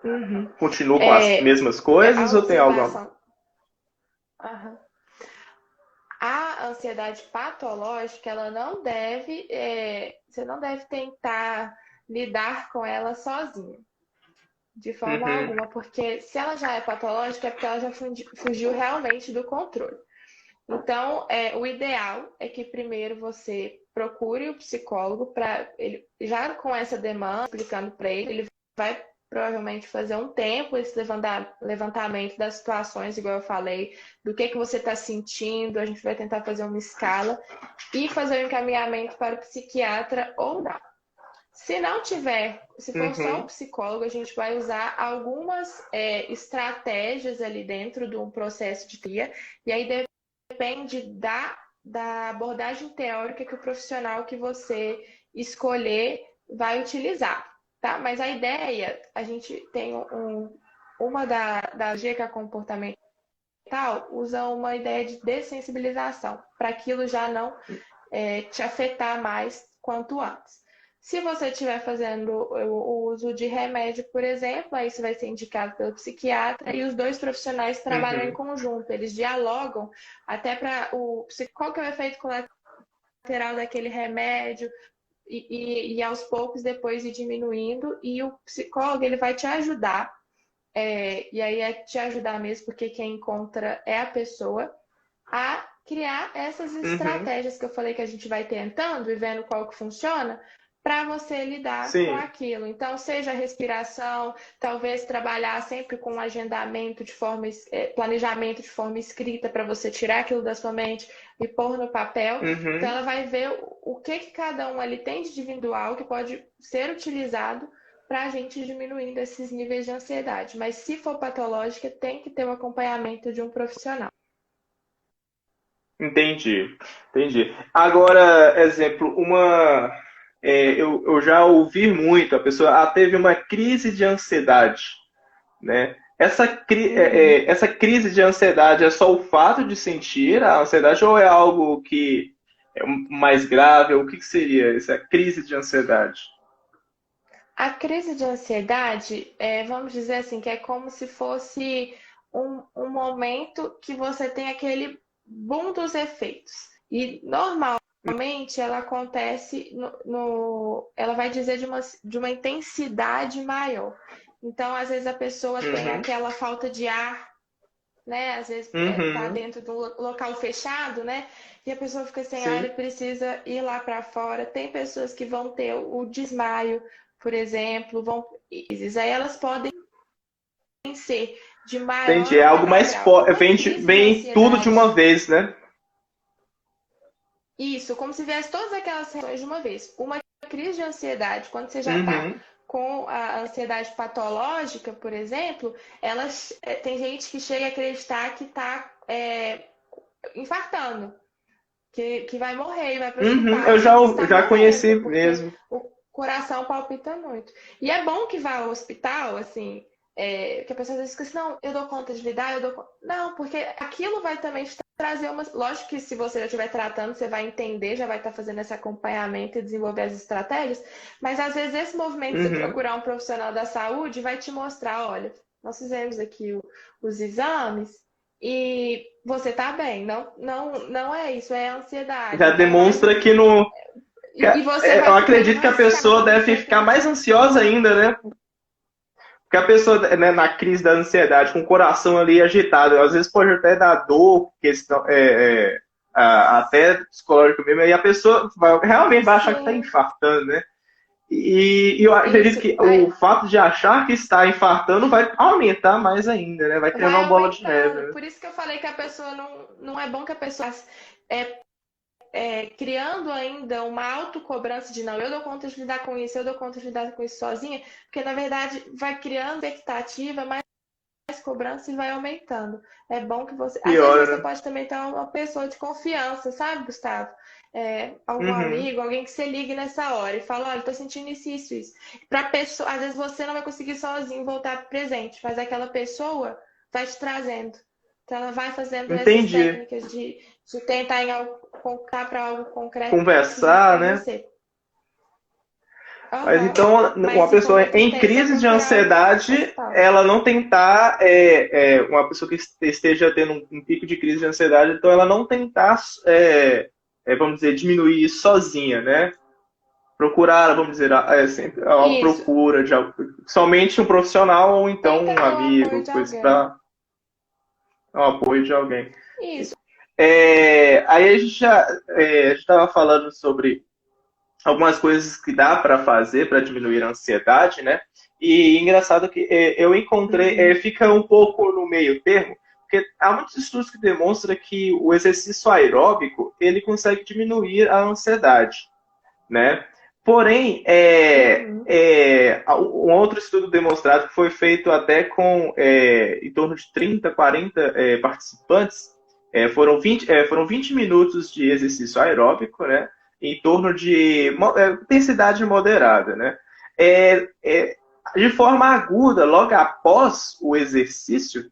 Uhum. Continua com as mesmas A coisas ou tem algo? observação. Aham. A ansiedade patológica, ela não deve, você não deve tentar lidar com ela sozinho, de forma Uhum, alguma, porque se ela já é patológica, é porque ela já fugiu realmente do controle. Então, o ideal é que primeiro você procure o psicólogo para ele, já com essa demanda, explicando para ele vai provavelmente fazer um tempo esse levantamento das situações, igual eu falei, do que você está sentindo, a gente vai tentar fazer uma escala e fazer o encaminhamento para o psiquiatra ou não. Se não tiver, se for só o uhum, psicólogo, a gente vai usar algumas estratégias ali dentro de um processo de terapia, e aí depende da abordagem teórica que o profissional que você escolher vai utilizar, tá? Mas a ideia, a gente tem uma da GK comportamental, usa uma ideia de dessensibilização, para aquilo já não te afetar mais quanto antes. Se você estiver fazendo o uso de remédio, por exemplo, aí isso vai ser indicado pelo psiquiatra e os dois profissionais trabalham em uhum. conjunto, eles dialogam até para qual que é o efeito colateral daquele remédio e aos poucos depois ir diminuindo e o psicólogo ele vai te ajudar e aí é te ajudar mesmo porque quem encontra é a pessoa a criar essas Uhum. estratégias que eu falei que a gente vai tentando e vendo qual que funciona para você lidar com Sim, aquilo. Então, seja a respiração, talvez trabalhar sempre com agendamento de forma, planejamento de forma escrita para você tirar aquilo da sua mente e pôr no papel. Então, uhum, ela vai ver o que cada um ali tem de individual que pode ser utilizado para a gente diminuindo esses níveis de ansiedade. Mas se for patológica, tem que ter o acompanhamento de um profissional. entendi, entendi. Agora, exemplo, eu já ouvi muito, a pessoa teve uma crise de ansiedade, né? Uhum. Essa crise de ansiedade é só o fato de sentir a ansiedade ou é algo que é mais grave? O que seria essa crise de ansiedade? A crise de ansiedade, vamos dizer assim, que é como se fosse um momento que você tem aquele boom dos efeitos. E normalmente ela acontece ela vai dizer de uma intensidade maior. Então, às vezes a pessoa tem Uhum, aquela falta de ar, né? Às vezes tá uhum, dentro de um local fechado, né? E a pessoa fica sem ar e sim, precisa ir lá para fora. Tem pessoas que vão ter o desmaio, por exemplo, aí elas podem ser de entendi. maior É ou algo menor mais grau. forte, Uma crise de vem tudo de uma ansiedade, vez, né? isso, como se viesse todas aquelas reações de uma vez. Uma crise de ansiedade, quando você já está Uhum, com a ansiedade patológica, por exemplo, tem gente que chega a acreditar que está infartando. Que vai morrer e vai para o uhum, hospital achando que está já conheci morrendo, porque mesmo. o coração palpita muito. E é bom que vá ao hospital, assim, que a pessoa às vezes fica assim, não, eu dou conta de lidar, eu dou conta. Não, porque aquilo vai também te trazer uma. Lógico que se você já estiver tratando, você vai entender, já vai estar fazendo esse acompanhamento e desenvolver as estratégias, mas às vezes esse movimento de você Uhum. procurar um profissional da saúde vai te mostrar, olha, nós fizemos aqui os exames e você tá bem. Não, não, não é isso, é ansiedade. Já Então, demonstra que no. e você Eu vai ficando acredito que a mais pessoa calmo, deve você ficar aprende. mais ansiosa ainda, né? Porque a pessoa, né, na crise da ansiedade, com o coração ali agitado, às vezes pode até dar dor, questão, até psicológico mesmo, e a pessoa realmente vai achar que está Sim, infartando, né? E eu acredito isso. que o Aí fato de achar que está infartando vai aumentar mais ainda, né? Vai criando vai uma bola de neve, aumentando. né? Por isso que eu falei que a pessoa não é bom que a pessoa é, criando ainda uma autocobrança de não, eu dou conta de lidar com isso, eu dou conta de lidar com isso sozinha, porque na verdade vai criando expectativa, mais cobrança e vai aumentando. É bom que você. Às vezes Piora, você né? pode também ter uma pessoa de confiança, sabe, Gustavo? Algum Uhum. amigo, alguém que você ligue nessa hora e fala, olha, tô sentindo isso, isso, isso. Pra pessoa, às vezes você não vai conseguir sozinho voltar pro presente, mas aquela pessoa vai te trazendo. Então ela vai fazendo essas Entendi. técnicas de tentar em algo, colocar para algo concreto Conversar, em né? você. Mas Aham. então, Mas uma se for pessoa muita em intensa, é crise de procurar um ansiedade, hospital. ela não tentar, uma pessoa que esteja tendo um pico de crise de ansiedade, então ela não tentar, vamos dizer, diminuir isso sozinha, né? Procurar, vamos dizer, sempre uma Isso. procura de somente um profissional ou então Tenta um ter o apoio amigo, de coisa alguém. para o apoio de alguém. Isso. Aí a gente já estava falando sobre algumas coisas que dá para fazer para diminuir a ansiedade, né? E engraçado que eu encontrei, Uhum. fica um pouco no meio termo, porque há muitos estudos que demonstram que o exercício aeróbico ele consegue diminuir a ansiedade, né? Porém, Uhum. um outro estudo demonstrado que foi feito até com em torno de 30, 40 participantes, foram 20 minutos de exercício aeróbico, né? Em torno de intensidade moderada, né? É, é, de forma aguda, logo após o exercício,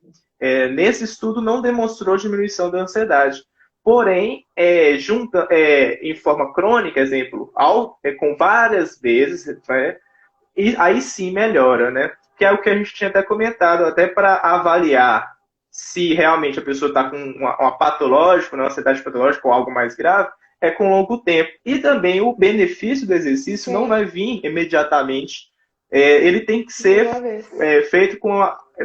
nesse estudo não demonstrou diminuição da ansiedade. Porém, em forma crônica, exemplo, com várias vezes, né, e aí sim melhora, né? Que é o que a gente tinha até comentado, até para avaliar se realmente a pessoa está com uma patológica, uma ansiedade patológica ou algo mais grave, é com longo tempo. E também o benefício do exercício não Sim, vai vir imediatamente. Ele tem que de ser uma vez. feito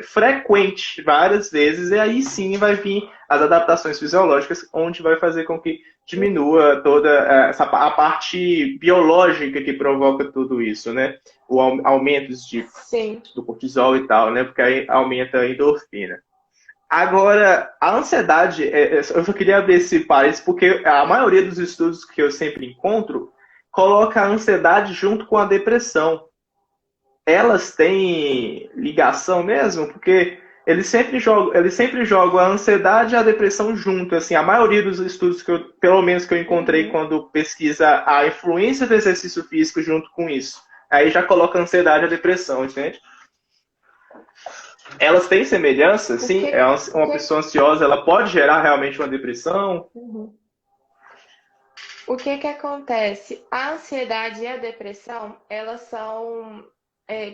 frequente, várias vezes, e aí sim vai vir as adaptações fisiológicas, onde vai fazer com que diminua toda a parte biológica que provoca tudo isso, né? O aumento do cortisol e tal, né? Porque aí aumenta a endorfina. Agora, a ansiedade, eu só queria abrir esse parênteses, porque a maioria dos estudos que eu sempre encontro coloca a ansiedade junto com a depressão. Elas têm ligação mesmo? Porque eles sempre jogam a ansiedade e a depressão junto. Assim, a maioria dos estudos pelo menos que eu encontrei quando pesquisa a influência do exercício físico junto com isso. Aí já coloca a ansiedade e a depressão, entende? Elas têm semelhança, sim. Uma pessoa ansiosa, ela pode gerar realmente uma depressão. O que acontece? A ansiedade e a depressão, elas são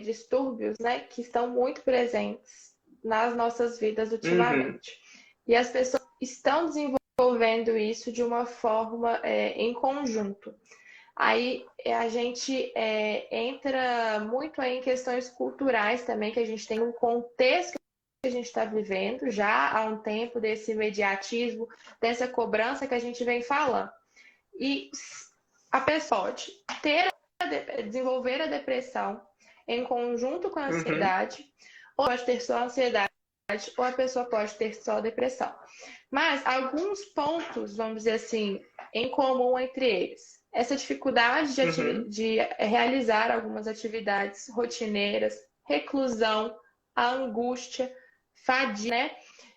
distúrbios, né, que estão muito presentes nas nossas vidas ultimamente. E as pessoas estão desenvolvendo isso de uma forma em conjunto. Aí a gente entra muito aí em questões culturais também, que a gente tem um contexto que a gente está vivendo já há um tempo, desse imediatismo, dessa cobrança que a gente vem falando. E a pessoa pode desenvolver a depressão em conjunto com a ansiedade, ou pode ter só ansiedade, ou a pessoa pode ter só depressão. Mas alguns pontos, vamos dizer assim, em comum entre eles. Essa dificuldade de realizar algumas atividades rotineiras, reclusão, a angústia, fadiga, né?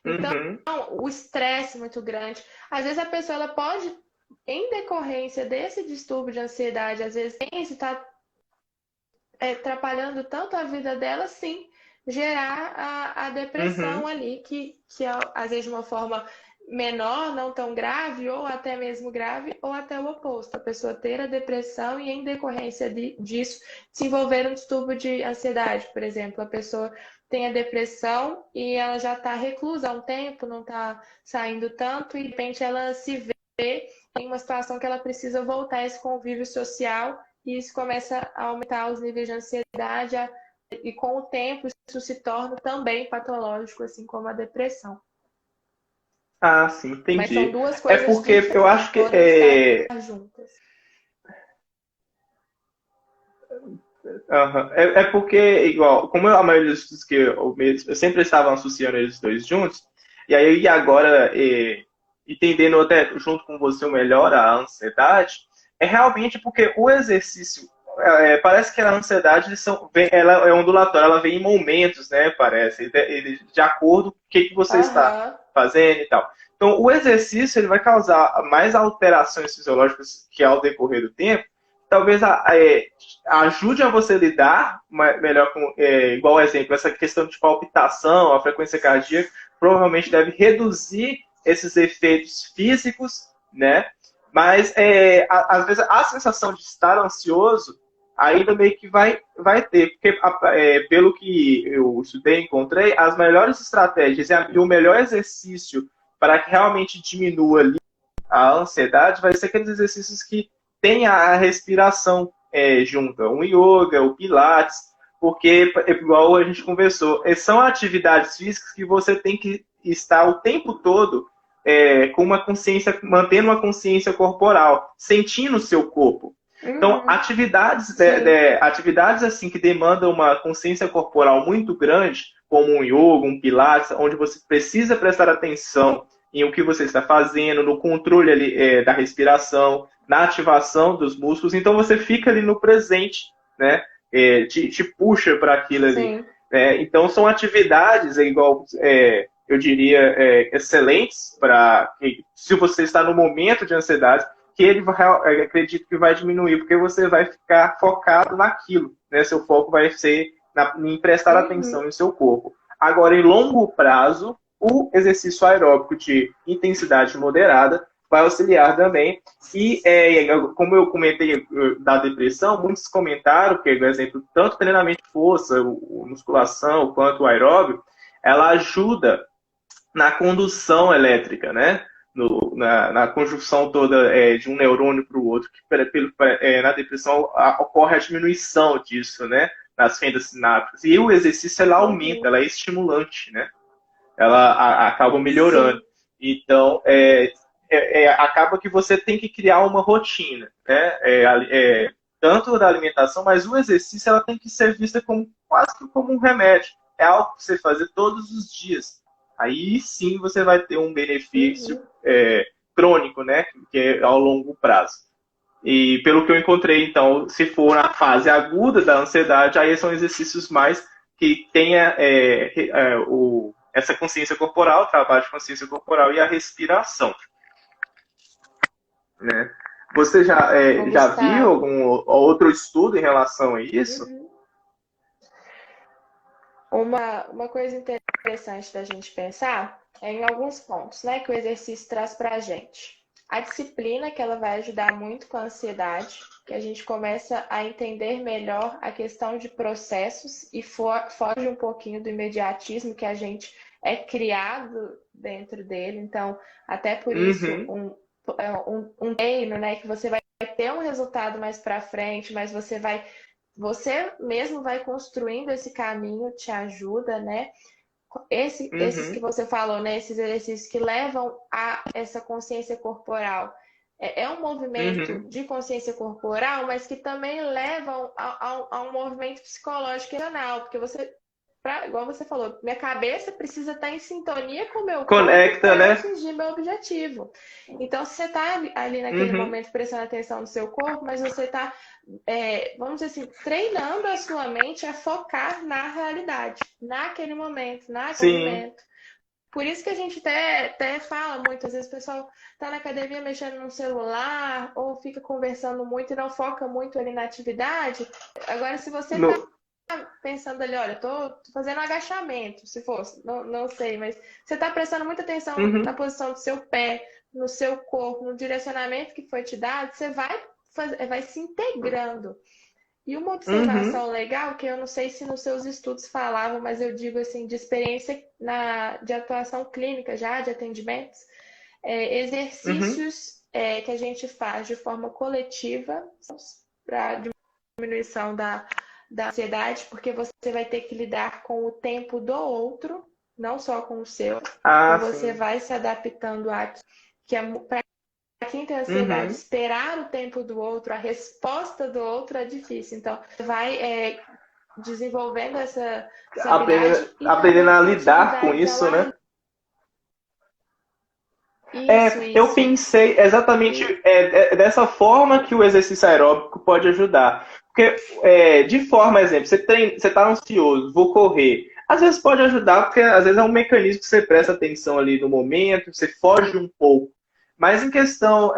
Então, o estresse muito grande. Às vezes a pessoa ela pode, em decorrência desse distúrbio de ansiedade, às vezes está atrapalhando tanto a vida dela, sim, gerar a depressão ali, que às vezes de uma forma menor, não tão grave, ou até mesmo grave, ou até o oposto. A pessoa ter a depressão e, em decorrência disso, desenvolver um distúrbio de ansiedade, por exemplo. A pessoa tem a depressão e ela já está reclusa há um tempo, não está saindo tanto, e de repente ela se vê em uma situação que ela precisa voltar a esse convívio social, e isso começa a aumentar os níveis de ansiedade, e com o tempo isso se torna também patológico, assim como a depressão. Ah, sim, entendi. Mas são duas coisas porque eu acho que juntas. Porque, igual, como a maioria dos estudos que eu sempre estava associando eles dois juntos, e aí agora, entendendo até junto com você melhor a ansiedade, é realmente porque o exercício, parece que a ansiedade ela é ondulatória, ela vem em momentos, né, parece, de acordo com o que você está fazendo e tal. Então, o exercício ele vai causar mais alterações fisiológicas que ao decorrer do tempo, talvez ajude a você lidar melhor com, igual exemplo, essa questão de palpitação, a frequência cardíaca, provavelmente deve reduzir esses efeitos físicos, né? Mas, às vezes, a sensação de estar ansioso ainda meio que vai ter, porque pelo que eu estudei e encontrei, as melhores estratégias e o melhor exercício para que realmente diminua ali a ansiedade vai ser aqueles exercícios que tem a respiração junto, um yoga, o pilates, porque, igual a gente conversou, são atividades físicas que você tem que estar o tempo todo com uma consciência, mantendo uma consciência corporal, sentindo o seu corpo. Então, atividades assim que demandam uma consciência corporal muito grande, como um yoga, um pilates, onde você precisa prestar atenção em o que você está fazendo, no controle ali, da respiração, na ativação dos músculos, então você fica ali no presente, né? Te puxa para aquilo ali. Então são atividades, igual eu diria, excelentes para se você está no momento de ansiedade, que acredito que vai diminuir, porque você vai ficar focado naquilo, né? Seu foco vai ser em prestar atenção no seu corpo. Agora, em longo prazo, o exercício aeróbico de intensidade moderada vai auxiliar também. E, como eu comentei da depressão, muitos comentaram que, por exemplo, tanto o treinamento de força, musculação, quanto o aeróbico, ela ajuda na condução elétrica, né? Na conjunção toda de um neurônio para o outro, que na depressão ocorre a diminuição disso, né? nas fendas sinápticas. E o exercício, ela aumenta, ela é estimulante, né? Ela acaba melhorando. Sim. Então, acaba que você tem que criar uma rotina, né? Tanto da alimentação, mas o exercício ela tem que ser vista como quase que como um remédio. É algo que você fazer todos os dias. Aí sim você vai ter um benefício crônico, né? Que é ao longo prazo. E pelo que eu encontrei, então, se for na fase aguda da ansiedade, aí são exercícios mais que tenha essa consciência corporal, trabalho de consciência corporal e a respiração, né? Você já viu algum outro estudo em relação a isso? Uma coisa interessante da gente pensar é em alguns pontos, né, que o exercício traz para a gente. A disciplina, que ela vai ajudar muito com a ansiedade, que a gente começa a entender melhor a questão de processos e foge um pouquinho do imediatismo que a gente é criado dentro dele. Então, até por isso, um treino, né, que você vai ter um resultado mais para frente, mas você mesmo vai construindo esse caminho, te ajuda, né? Esses que você falou, né? Esses exercícios que levam a essa consciência corporal. É um movimento de consciência corporal, mas que também levam a um movimento psicológico e emocional, porque igual você falou, minha cabeça precisa estar em sintonia com o meu corpo para atingir meu objetivo. Então, se você está ali naquele momento prestando atenção no seu corpo, mas você está, vamos dizer assim, treinando a sua mente a focar na realidade, naquele momento, naquele movimento. Por isso que a gente até fala muito, às vezes o pessoal está na academia mexendo no celular ou fica conversando muito e não foca muito ali na atividade. Agora, se você está pensando ali, olha, tô fazendo um agachamento, se fosse, não sei, mas você está prestando muita atenção na posição do seu pé, no seu corpo, no direcionamento que foi te dado, você vai se integrando. E uma observação legal, que eu não sei se nos seus estudos falavam, mas eu digo assim, de experiência de atuação clínica já, de atendimentos, exercícios que a gente faz de forma coletiva para diminuição da ansiedade, porque você vai ter que lidar com o tempo do outro, não só com o seu. Então você vai se adaptando a que para quem tem ansiedade, esperar o tempo do outro, a resposta do outro é difícil. Então, você vai desenvolvendo essa habilidade. Aprendendo a lidar com isso, né? Eu pensei exatamente dessa forma que o exercício aeróbico pode ajudar. Porque, de forma, exemplo, você está ansioso, vou correr. Às vezes pode ajudar, porque às vezes é um mecanismo que você presta atenção ali no momento, você foge um pouco. Mas em questão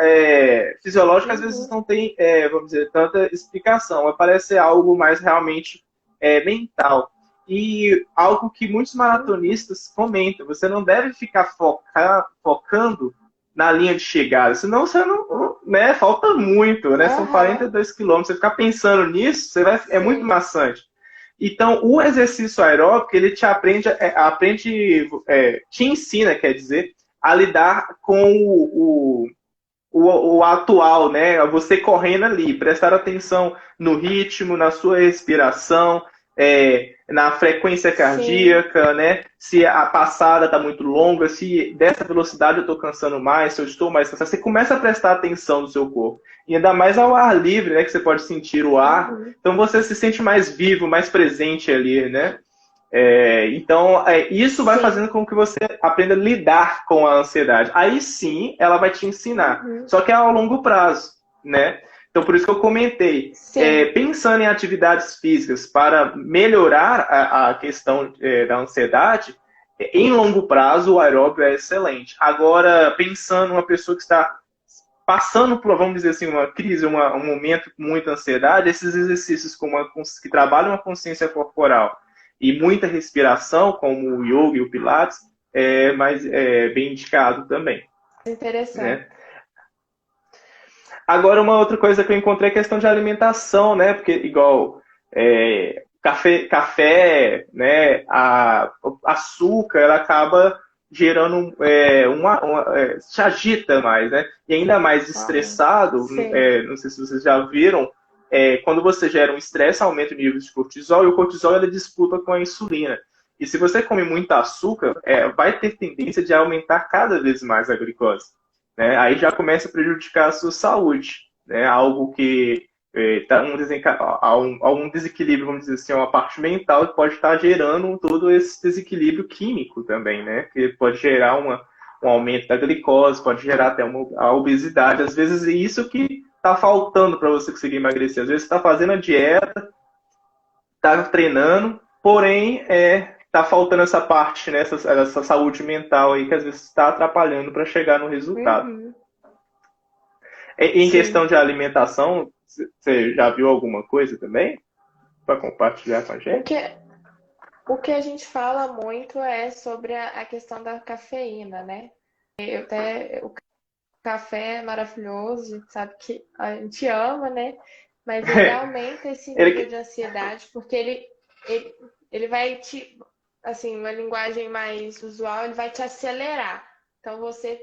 fisiológica, às vezes não tem, vamos dizer, tanta explicação. Mas parece ser algo mais realmente mental. E algo que muitos maratonistas comentam, você não deve ficar focando na linha de chegada, senão você não, né, falta muito, né? São 42 quilômetros. Você ficar pensando nisso, é muito maçante. Então, o exercício aeróbico, ele te te ensina, quer dizer, a lidar com o atual, né? Você correndo ali, prestar atenção no ritmo, na sua respiração, na frequência cardíaca, né? Se a passada está muito longa, se dessa velocidade eu estou cansando mais, se eu estou mais cansado. Você começa a prestar atenção no seu corpo. E ainda mais ao ar livre, né? Que você pode sentir o ar. Então você se sente mais vivo, mais presente ali, né? Então, isso vai fazendo com que você aprenda a lidar com a ansiedade. Aí sim, ela vai te ensinar. Só que é ao longo prazo, né? Então, por isso que eu comentei. Pensando em atividades físicas para melhorar a questão da ansiedade, em longo prazo, o aeróbio é excelente. Agora, pensando em uma pessoa que está passando por, vamos dizer assim, uma crise, um momento com muita ansiedade, esses exercícios que trabalham a consciência corporal e muita respiração, como o yoga e o pilates, é bem indicado também. Interessante. Né? Agora, uma outra coisa que eu encontrei é a questão de alimentação, né? Porque, igual café, né? Açúcar, ela acaba gerando te agita mais, né? E ainda mais estressado, não sei se vocês já viram, quando você gera um estresse, aumenta o nível de cortisol, e o cortisol ele disputa com a insulina. E se você come muito açúcar, vai ter tendência de aumentar cada vez mais a glicose, né? Aí já começa a prejudicar a sua saúde, né? Algo que tá um desequilíbrio, vamos dizer assim, uma parte mental que pode estar gerando todo esse desequilíbrio químico também, né? Que pode gerar um aumento da glicose, pode gerar até a obesidade. Às vezes é isso que está faltando para você conseguir emagrecer. Às vezes você está fazendo a dieta, está treinando, porém está faltando essa parte, né? Essa saúde mental aí que às vezes está atrapalhando para chegar no resultado. Uhum. Em Sim. questão de alimentação, você já viu alguma coisa também para compartilhar com a gente? O que a gente fala muito é sobre a questão da cafeína, né? O café é maravilhoso, sabe que a gente ama, né? Mas ele aumenta esse nível de ansiedade, porque ele vai te, assim, uma linguagem mais usual, ele vai te acelerar. Então você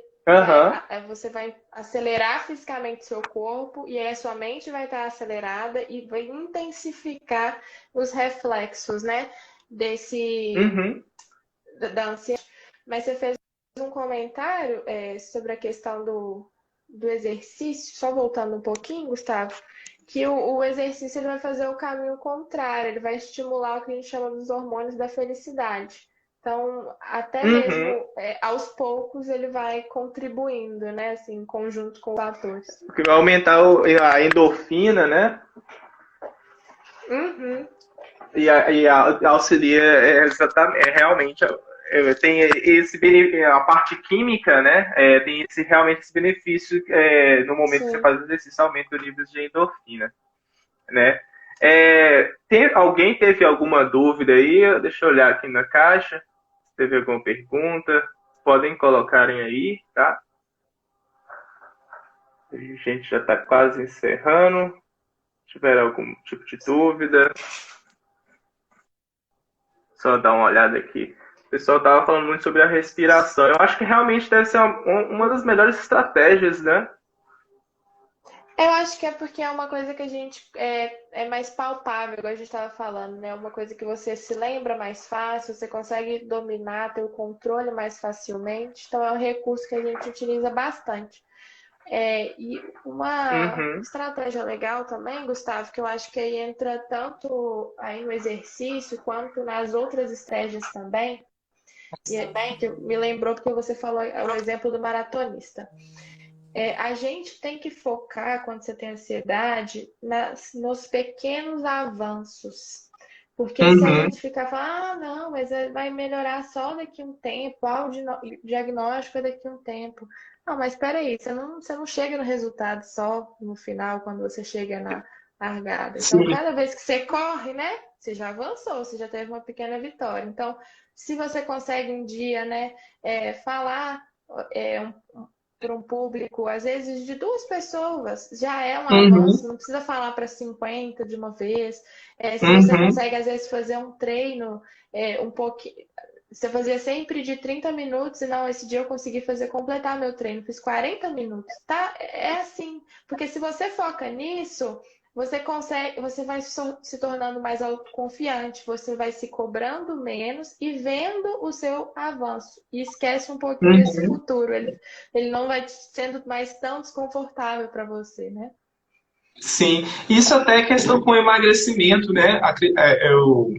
vai acelerar fisicamente seu corpo e aí a sua mente vai estar acelerada e vai intensificar os reflexos, né? Da ansiedade. Mas você fez um comentário sobre a questão do exercício, só voltando um pouquinho, Gustavo, que o exercício ele vai fazer o caminho contrário, ele vai estimular o que a gente chama dos hormônios da felicidade. Então, até mesmo aos poucos ele vai contribuindo, né? Assim, em conjunto com os fatores. Porque vai aumentar a endorfina, né? Uhum. E auxilia exatamente, realmente tem a parte química, né? Tem realmente esse benefício no momento que você faz o exercício, aumenta o nível de endorfina, né? Alguém teve alguma dúvida aí? Deixa eu olhar aqui na caixa. Se teve alguma pergunta, podem colocarem aí, tá? A gente já está quase encerrando. Se tiver algum tipo de dúvida, só dar uma olhada aqui. O pessoal estava falando muito sobre a respiração. Eu acho que realmente deve ser uma das melhores estratégias, né? Eu acho que é porque é uma coisa que a gente é mais palpável, igual a gente estava falando, né? Uma coisa que você se lembra mais fácil, você consegue dominar, ter o controle mais facilmente. Então é um recurso que a gente utiliza bastante. E uma estratégia legal também, Gustavo, que eu acho que aí entra tanto aí no exercício quanto nas outras estratégias também, que me lembrou porque você falou o exemplo do maratonista. A gente tem que focar, quando você tem ansiedade, nos pequenos avanços. Porque se a gente ficar falando, não, mas vai melhorar só daqui a um tempo, o diagnóstico é daqui a um tempo. Não, mas espera aí, você não chega no resultado só no final, quando você chega na largada. Então, cada vez que você corre, né, você já avançou, você já teve uma pequena vitória. Então, se você consegue um dia, né, falar para um público, às vezes de 2 pessoas, já é um avanço, não precisa falar para 50 de uma vez. Se você consegue, às vezes, fazer um treino um pouquinho. Você fazia sempre de 30 minutos e não, esse dia eu consegui completar meu treino, fiz 40 minutos, tá? É assim, porque se você foca nisso, você vai se tornando mais autoconfiante, você vai se cobrando menos e vendo o seu avanço. E esquece um pouquinho desse futuro. Ele não vai sendo mais tão desconfortável para você, né? Sim, isso até é questão com emagrecimento, né? Eu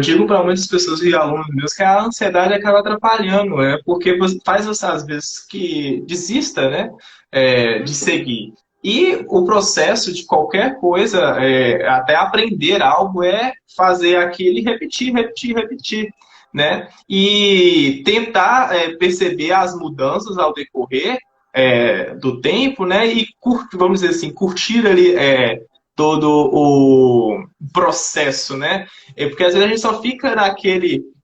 digo para muitas pessoas e alunos meus que a ansiedade acaba atrapalhando, porque faz você, às vezes, que desista, né? De seguir. E o processo de qualquer coisa, até aprender algo, é fazer aquilo e repetir, repetir, repetir, né? E tentar perceber as mudanças ao decorrer do tempo, né? E vamos dizer assim, curtir ali todo o processo, né? Porque às vezes a gente só fica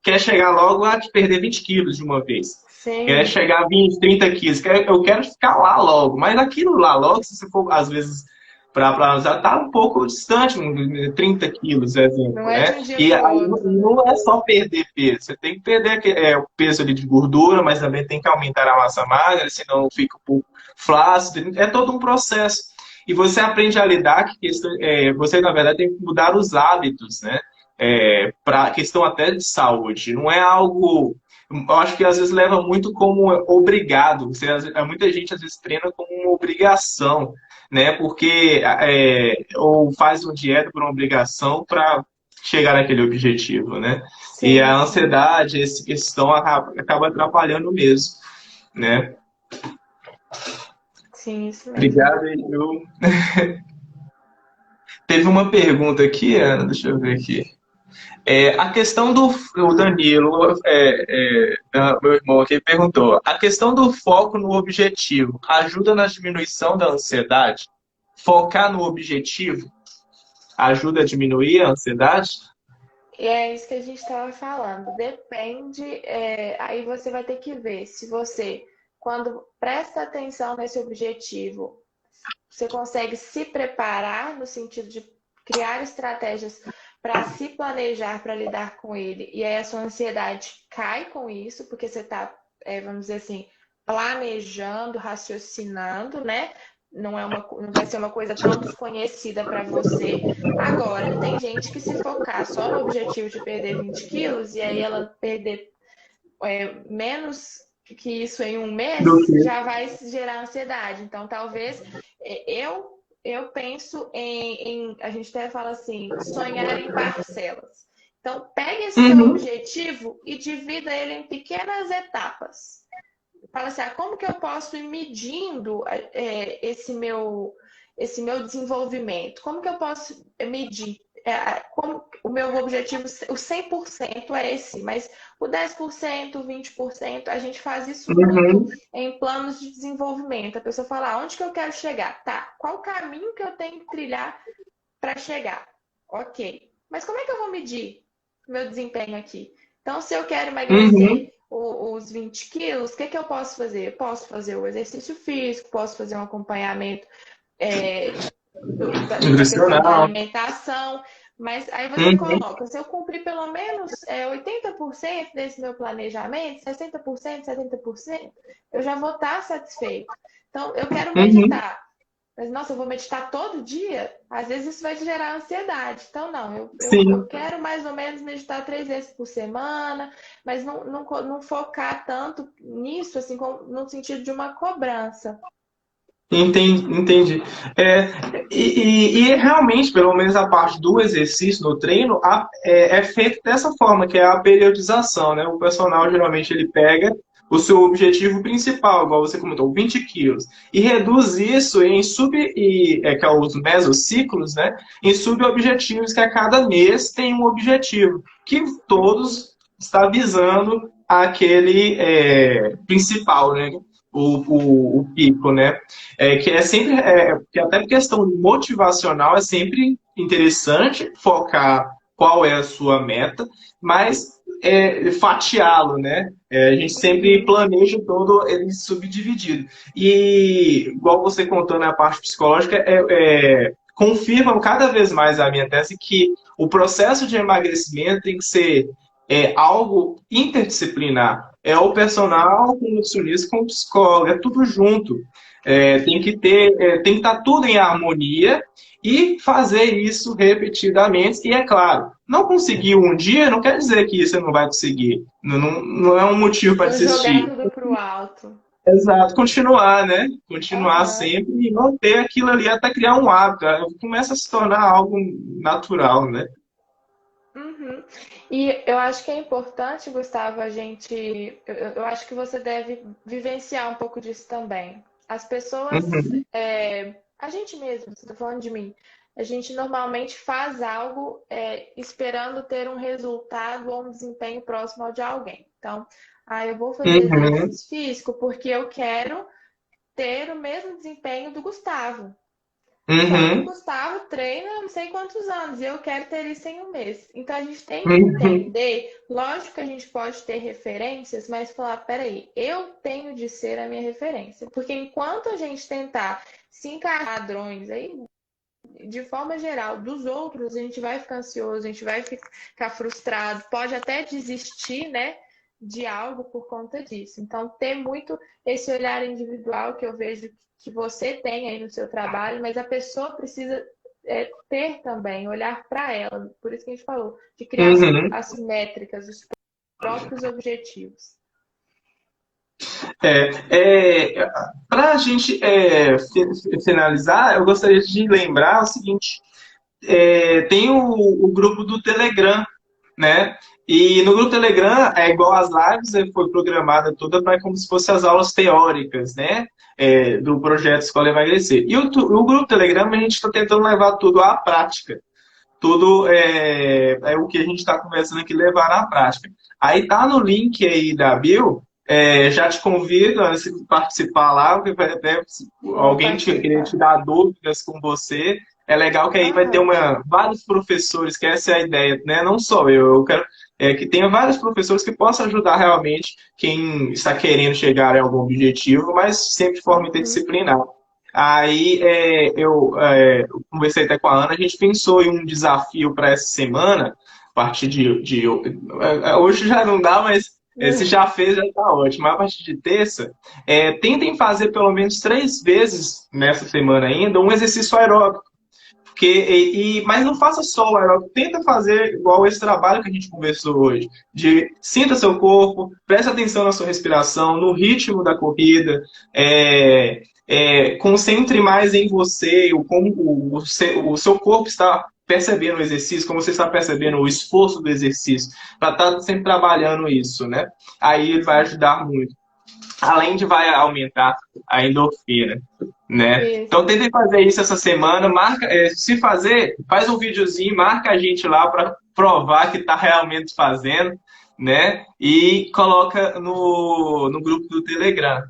quer chegar logo a perder 20 quilos de uma vez. Sim. Quer chegar a 20, 30 quilos. Eu quero ficar lá logo. Mas aquilo lá logo, se você for, às vezes, para já tá um pouco distante, 30 quilos, exemplo, não é de um dia E pro aí outro, não é só perder peso, você tem que perder o peso ali de gordura, mas também tem que aumentar a massa magra, senão fica um pouco flácido, é todo um processo. e você aprende a lidar que você, na verdade, tem que mudar os hábitos, né? Para questão até de saúde. Não é algo. Eu acho que às vezes leva muito como obrigado. Muita gente às vezes treina como uma obrigação, né? Porque ou faz uma dieta por uma obrigação para chegar naquele objetivo, né? E Sim, a sim. ansiedade, essa questão acaba atrapalhando mesmo, né? Sim, isso mesmo. Obrigado, eu. Teve uma pergunta aqui, Ana, deixa eu ver aqui. A questão do o Danilo, meu irmão aqui, perguntou: a questão do foco no objetivo ajuda na diminuição da ansiedade? Focar no objetivo ajuda a diminuir a ansiedade? E é isso que a gente estava falando. Depende, aí você vai ter que ver se você, quando presta atenção nesse objetivo, você consegue se preparar no sentido de criar estratégias para se planejar, para lidar com ele. E aí a sua ansiedade cai com isso, porque você está, vamos dizer assim, planejando, raciocinando, né? Não vai ser uma coisa tão desconhecida para você. Agora, tem gente que se focar só no objetivo de perder 20 quilos e aí ela perder menos que isso em um Do mês, que. já vai gerar ansiedade. Então, talvez eu penso a gente até fala assim, sonhar em parcelas. Então, pegue esse seu Uhum, objetivo e divida ele em pequenas etapas. Fala assim, como que eu posso ir medindo esse meu desenvolvimento? Como que eu posso medir? Como, o meu objetivo, o 100% é esse, mas o 10%, o 20%, a gente faz isso muito uhum, em planos de desenvolvimento. A pessoa fala, onde que eu quero chegar? Tá, qual o caminho que eu tenho que trilhar para chegar? Ok, mas como é que eu vou medir meu desempenho aqui? Então, se eu quero uhum. emagrecer os 20 quilos, o que que eu posso fazer? Eu posso fazer o exercício físico, posso fazer um acompanhamento é, da questão da Nutricional. alimentação, mas aí você Uhum, coloca, se eu cumprir pelo menos 80% desse meu planejamento, 60%, 70%, eu já vou estar satisfeito. Então, eu quero uhum. meditar. Mas, nossa, eu vou meditar todo dia? Às vezes isso vai te gerar ansiedade. Então, não, eu Sim. quero mais ou menos meditar 3 vezes por semana, mas não focar tanto nisso, assim, no sentido de uma cobrança. Entendi. É, e realmente, pelo menos a parte do exercício no treino, é feito dessa forma, que é a periodização, né? O personal geralmente ele pega o seu objetivo principal, igual você comentou, 20 quilos, e reduz isso que é os mesociclos, né? Em subobjetivos, que a cada mês tem um objetivo, que todos está visando aquele principal, né? O pico, né? Que é sempre, que até por questão motivacional é sempre interessante focar qual é a sua meta, mas fatiá-lo, né? A gente sempre Uhum. planeja todo ele subdividido. E, igual você contou na parte psicológica, confirma cada vez mais a minha tese que o processo de emagrecimento tem que ser algo interdisciplinar. É o personal com o nutricionista, com o psicólogo, é tudo junto. Tem que estar tudo em harmonia e fazer isso repetidamente. E é claro, não conseguiu um dia não quer dizer que você não vai conseguir. Não é um motivo para Não jogar desistir. tudo pro alto. Exato, continuar, né? Continuar Aham. sempre e manter aquilo ali até criar um hábito. Começa a se tornar algo natural, né? Uhum. E eu acho que é importante, Gustavo, a gente. Eu acho que você deve vivenciar um pouco disso também. As pessoas, Uhum, a gente mesmo, estou falando de mim, a gente normalmente faz algo esperando ter um resultado ou um desempenho próximo ao de alguém. Então, eu vou fazer uhum, exercício físico porque eu quero ter o mesmo desempenho do Gustavo. Só que o uhum, Gustavo treina há não sei quantos anos e eu quero ter isso em um mês. Então a gente tem que uhum. entender, lógico que a gente pode ter referências, mas falar, peraí, eu tenho de ser a minha referência. Porque enquanto a gente tentar se encarar padrões aí, de forma geral, dos outros, a gente vai ficar ansioso, a gente vai ficar frustrado, pode até desistir, né? de algo por conta disso. Então, ter muito esse olhar individual que eu vejo que você tem aí no seu trabalho, mas a pessoa precisa ter também, olhar para ela. Por isso que a gente falou, de criar Uhum. as métricas, os próprios objetivos. Para a gente finalizar, eu gostaria de lembrar o seguinte: tem o grupo do Telegram, né? E no grupo Telegram é igual às lives, foi programada toda para como se fossem as aulas teóricas, né? Do projeto Escola Emagrecer. E o grupo Telegram a gente está tentando levar tudo à prática. Tudo é o que a gente está conversando aqui, levar na prática. Aí tá no link aí da Bill, já te convido a participar lá, porque se Vou alguém querer participar. te dar dúvidas com você, é legal que aí vai ter Aham. vários professores, que essa é a ideia, né? Não só eu quero que tenha vários professores que possam ajudar realmente quem está querendo chegar a algum objetivo, mas sempre de forma Uhum. interdisciplinar. Aí eu conversei até com a Ana, a gente pensou em um desafio para essa semana, a partir hoje já não dá, mas se já fez, já está ótimo. Mas a partir de terça, tentem fazer pelo menos 3 vezes nessa semana ainda um exercício aeróbico. Mas não faça só o aeróbico, tenta fazer igual esse trabalho que a gente conversou hoje, de sinta seu corpo, preste atenção na sua respiração, no ritmo da corrida, concentre mais em você, como o seu corpo está percebendo o exercício, como você está percebendo o esforço do exercício, para estar sempre trabalhando isso, né? Aí ele vai ajudar muito. Além de vai aumentar a endorfina, né? Então Isso. tentem fazer isso essa semana, marca, se fazer, faz um videozinho, marca a gente lá para provar que está realmente fazendo, né? E coloca no grupo do Telegram.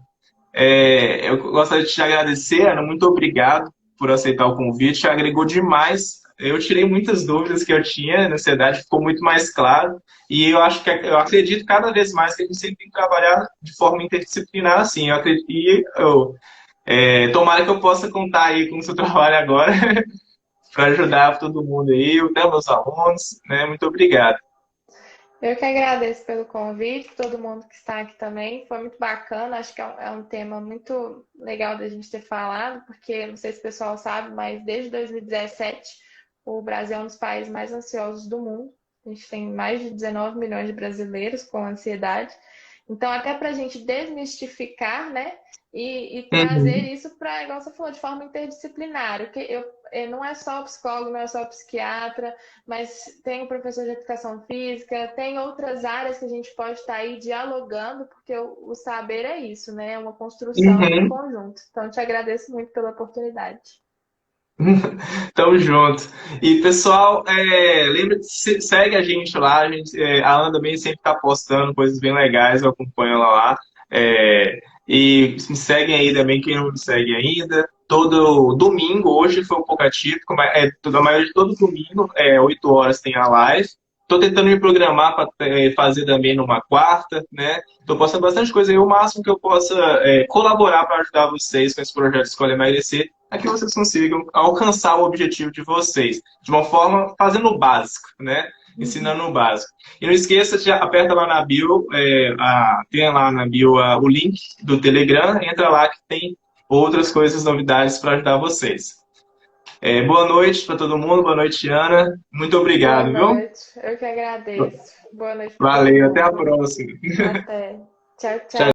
Eu gostaria de te agradecer, Ana, muito obrigado por aceitar o convite, agregou demais. Eu tirei muitas dúvidas que eu tinha na ansiedade, ficou muito mais claro. E eu acredito cada vez mais que a gente sempre tem que trabalhar de forma interdisciplinar, assim. Eu acredito, tomara que eu possa contar aí com o seu trabalho agora para ajudar todo mundo aí, né, meus alunos, né? Muito obrigado. Eu que agradeço pelo convite, todo mundo que está aqui também. Foi muito bacana, acho que é um tema muito legal da gente ter falado, porque não sei se o pessoal sabe, mas desde 2017 o Brasil é um dos países mais ansiosos do mundo. A gente tem mais de 19 milhões de brasileiros com ansiedade. Então, até para a gente desmistificar, né? E trazer Uhum. isso para, igual você falou, de forma interdisciplinar. Não é só o psicólogo, não é só o psiquiatra, mas tem o professor de educação física, tem outras áreas que a gente pode estar aí dialogando, porque o saber é isso, né? É uma construção em Uhum. conjunto. Então, te agradeço muito pela oportunidade. Tamo junto. E, pessoal, lembra de segue a gente lá. A Ana também sempre tá postando coisas bem legais, eu acompanho ela lá. E me seguem aí também, quem não me segue ainda. Todo domingo, hoje foi um pouco atípico, mas a maioria de todo domingo, 8 horas tem a live. Tô tentando me programar para fazer também numa quarta, né? Tô postando bastante coisa aí, o máximo que eu possa colaborar para ajudar vocês com esse projeto Escolha Emagrecer é que vocês consigam alcançar o objetivo de vocês, de uma forma fazendo o básico, né? Uhum. Ensinando o básico. E não esqueça de aperta lá na bio, tem lá na bio o link do Telegram, entra lá que tem outras coisas, novidades para ajudar vocês. Boa noite para todo mundo, boa noite, Ana. Muito Boa obrigado, viu? noite. Eu que agradeço. Boa noite para todo Valeu, até a mundo. próxima. Até. Tchau, Tchau. tchau.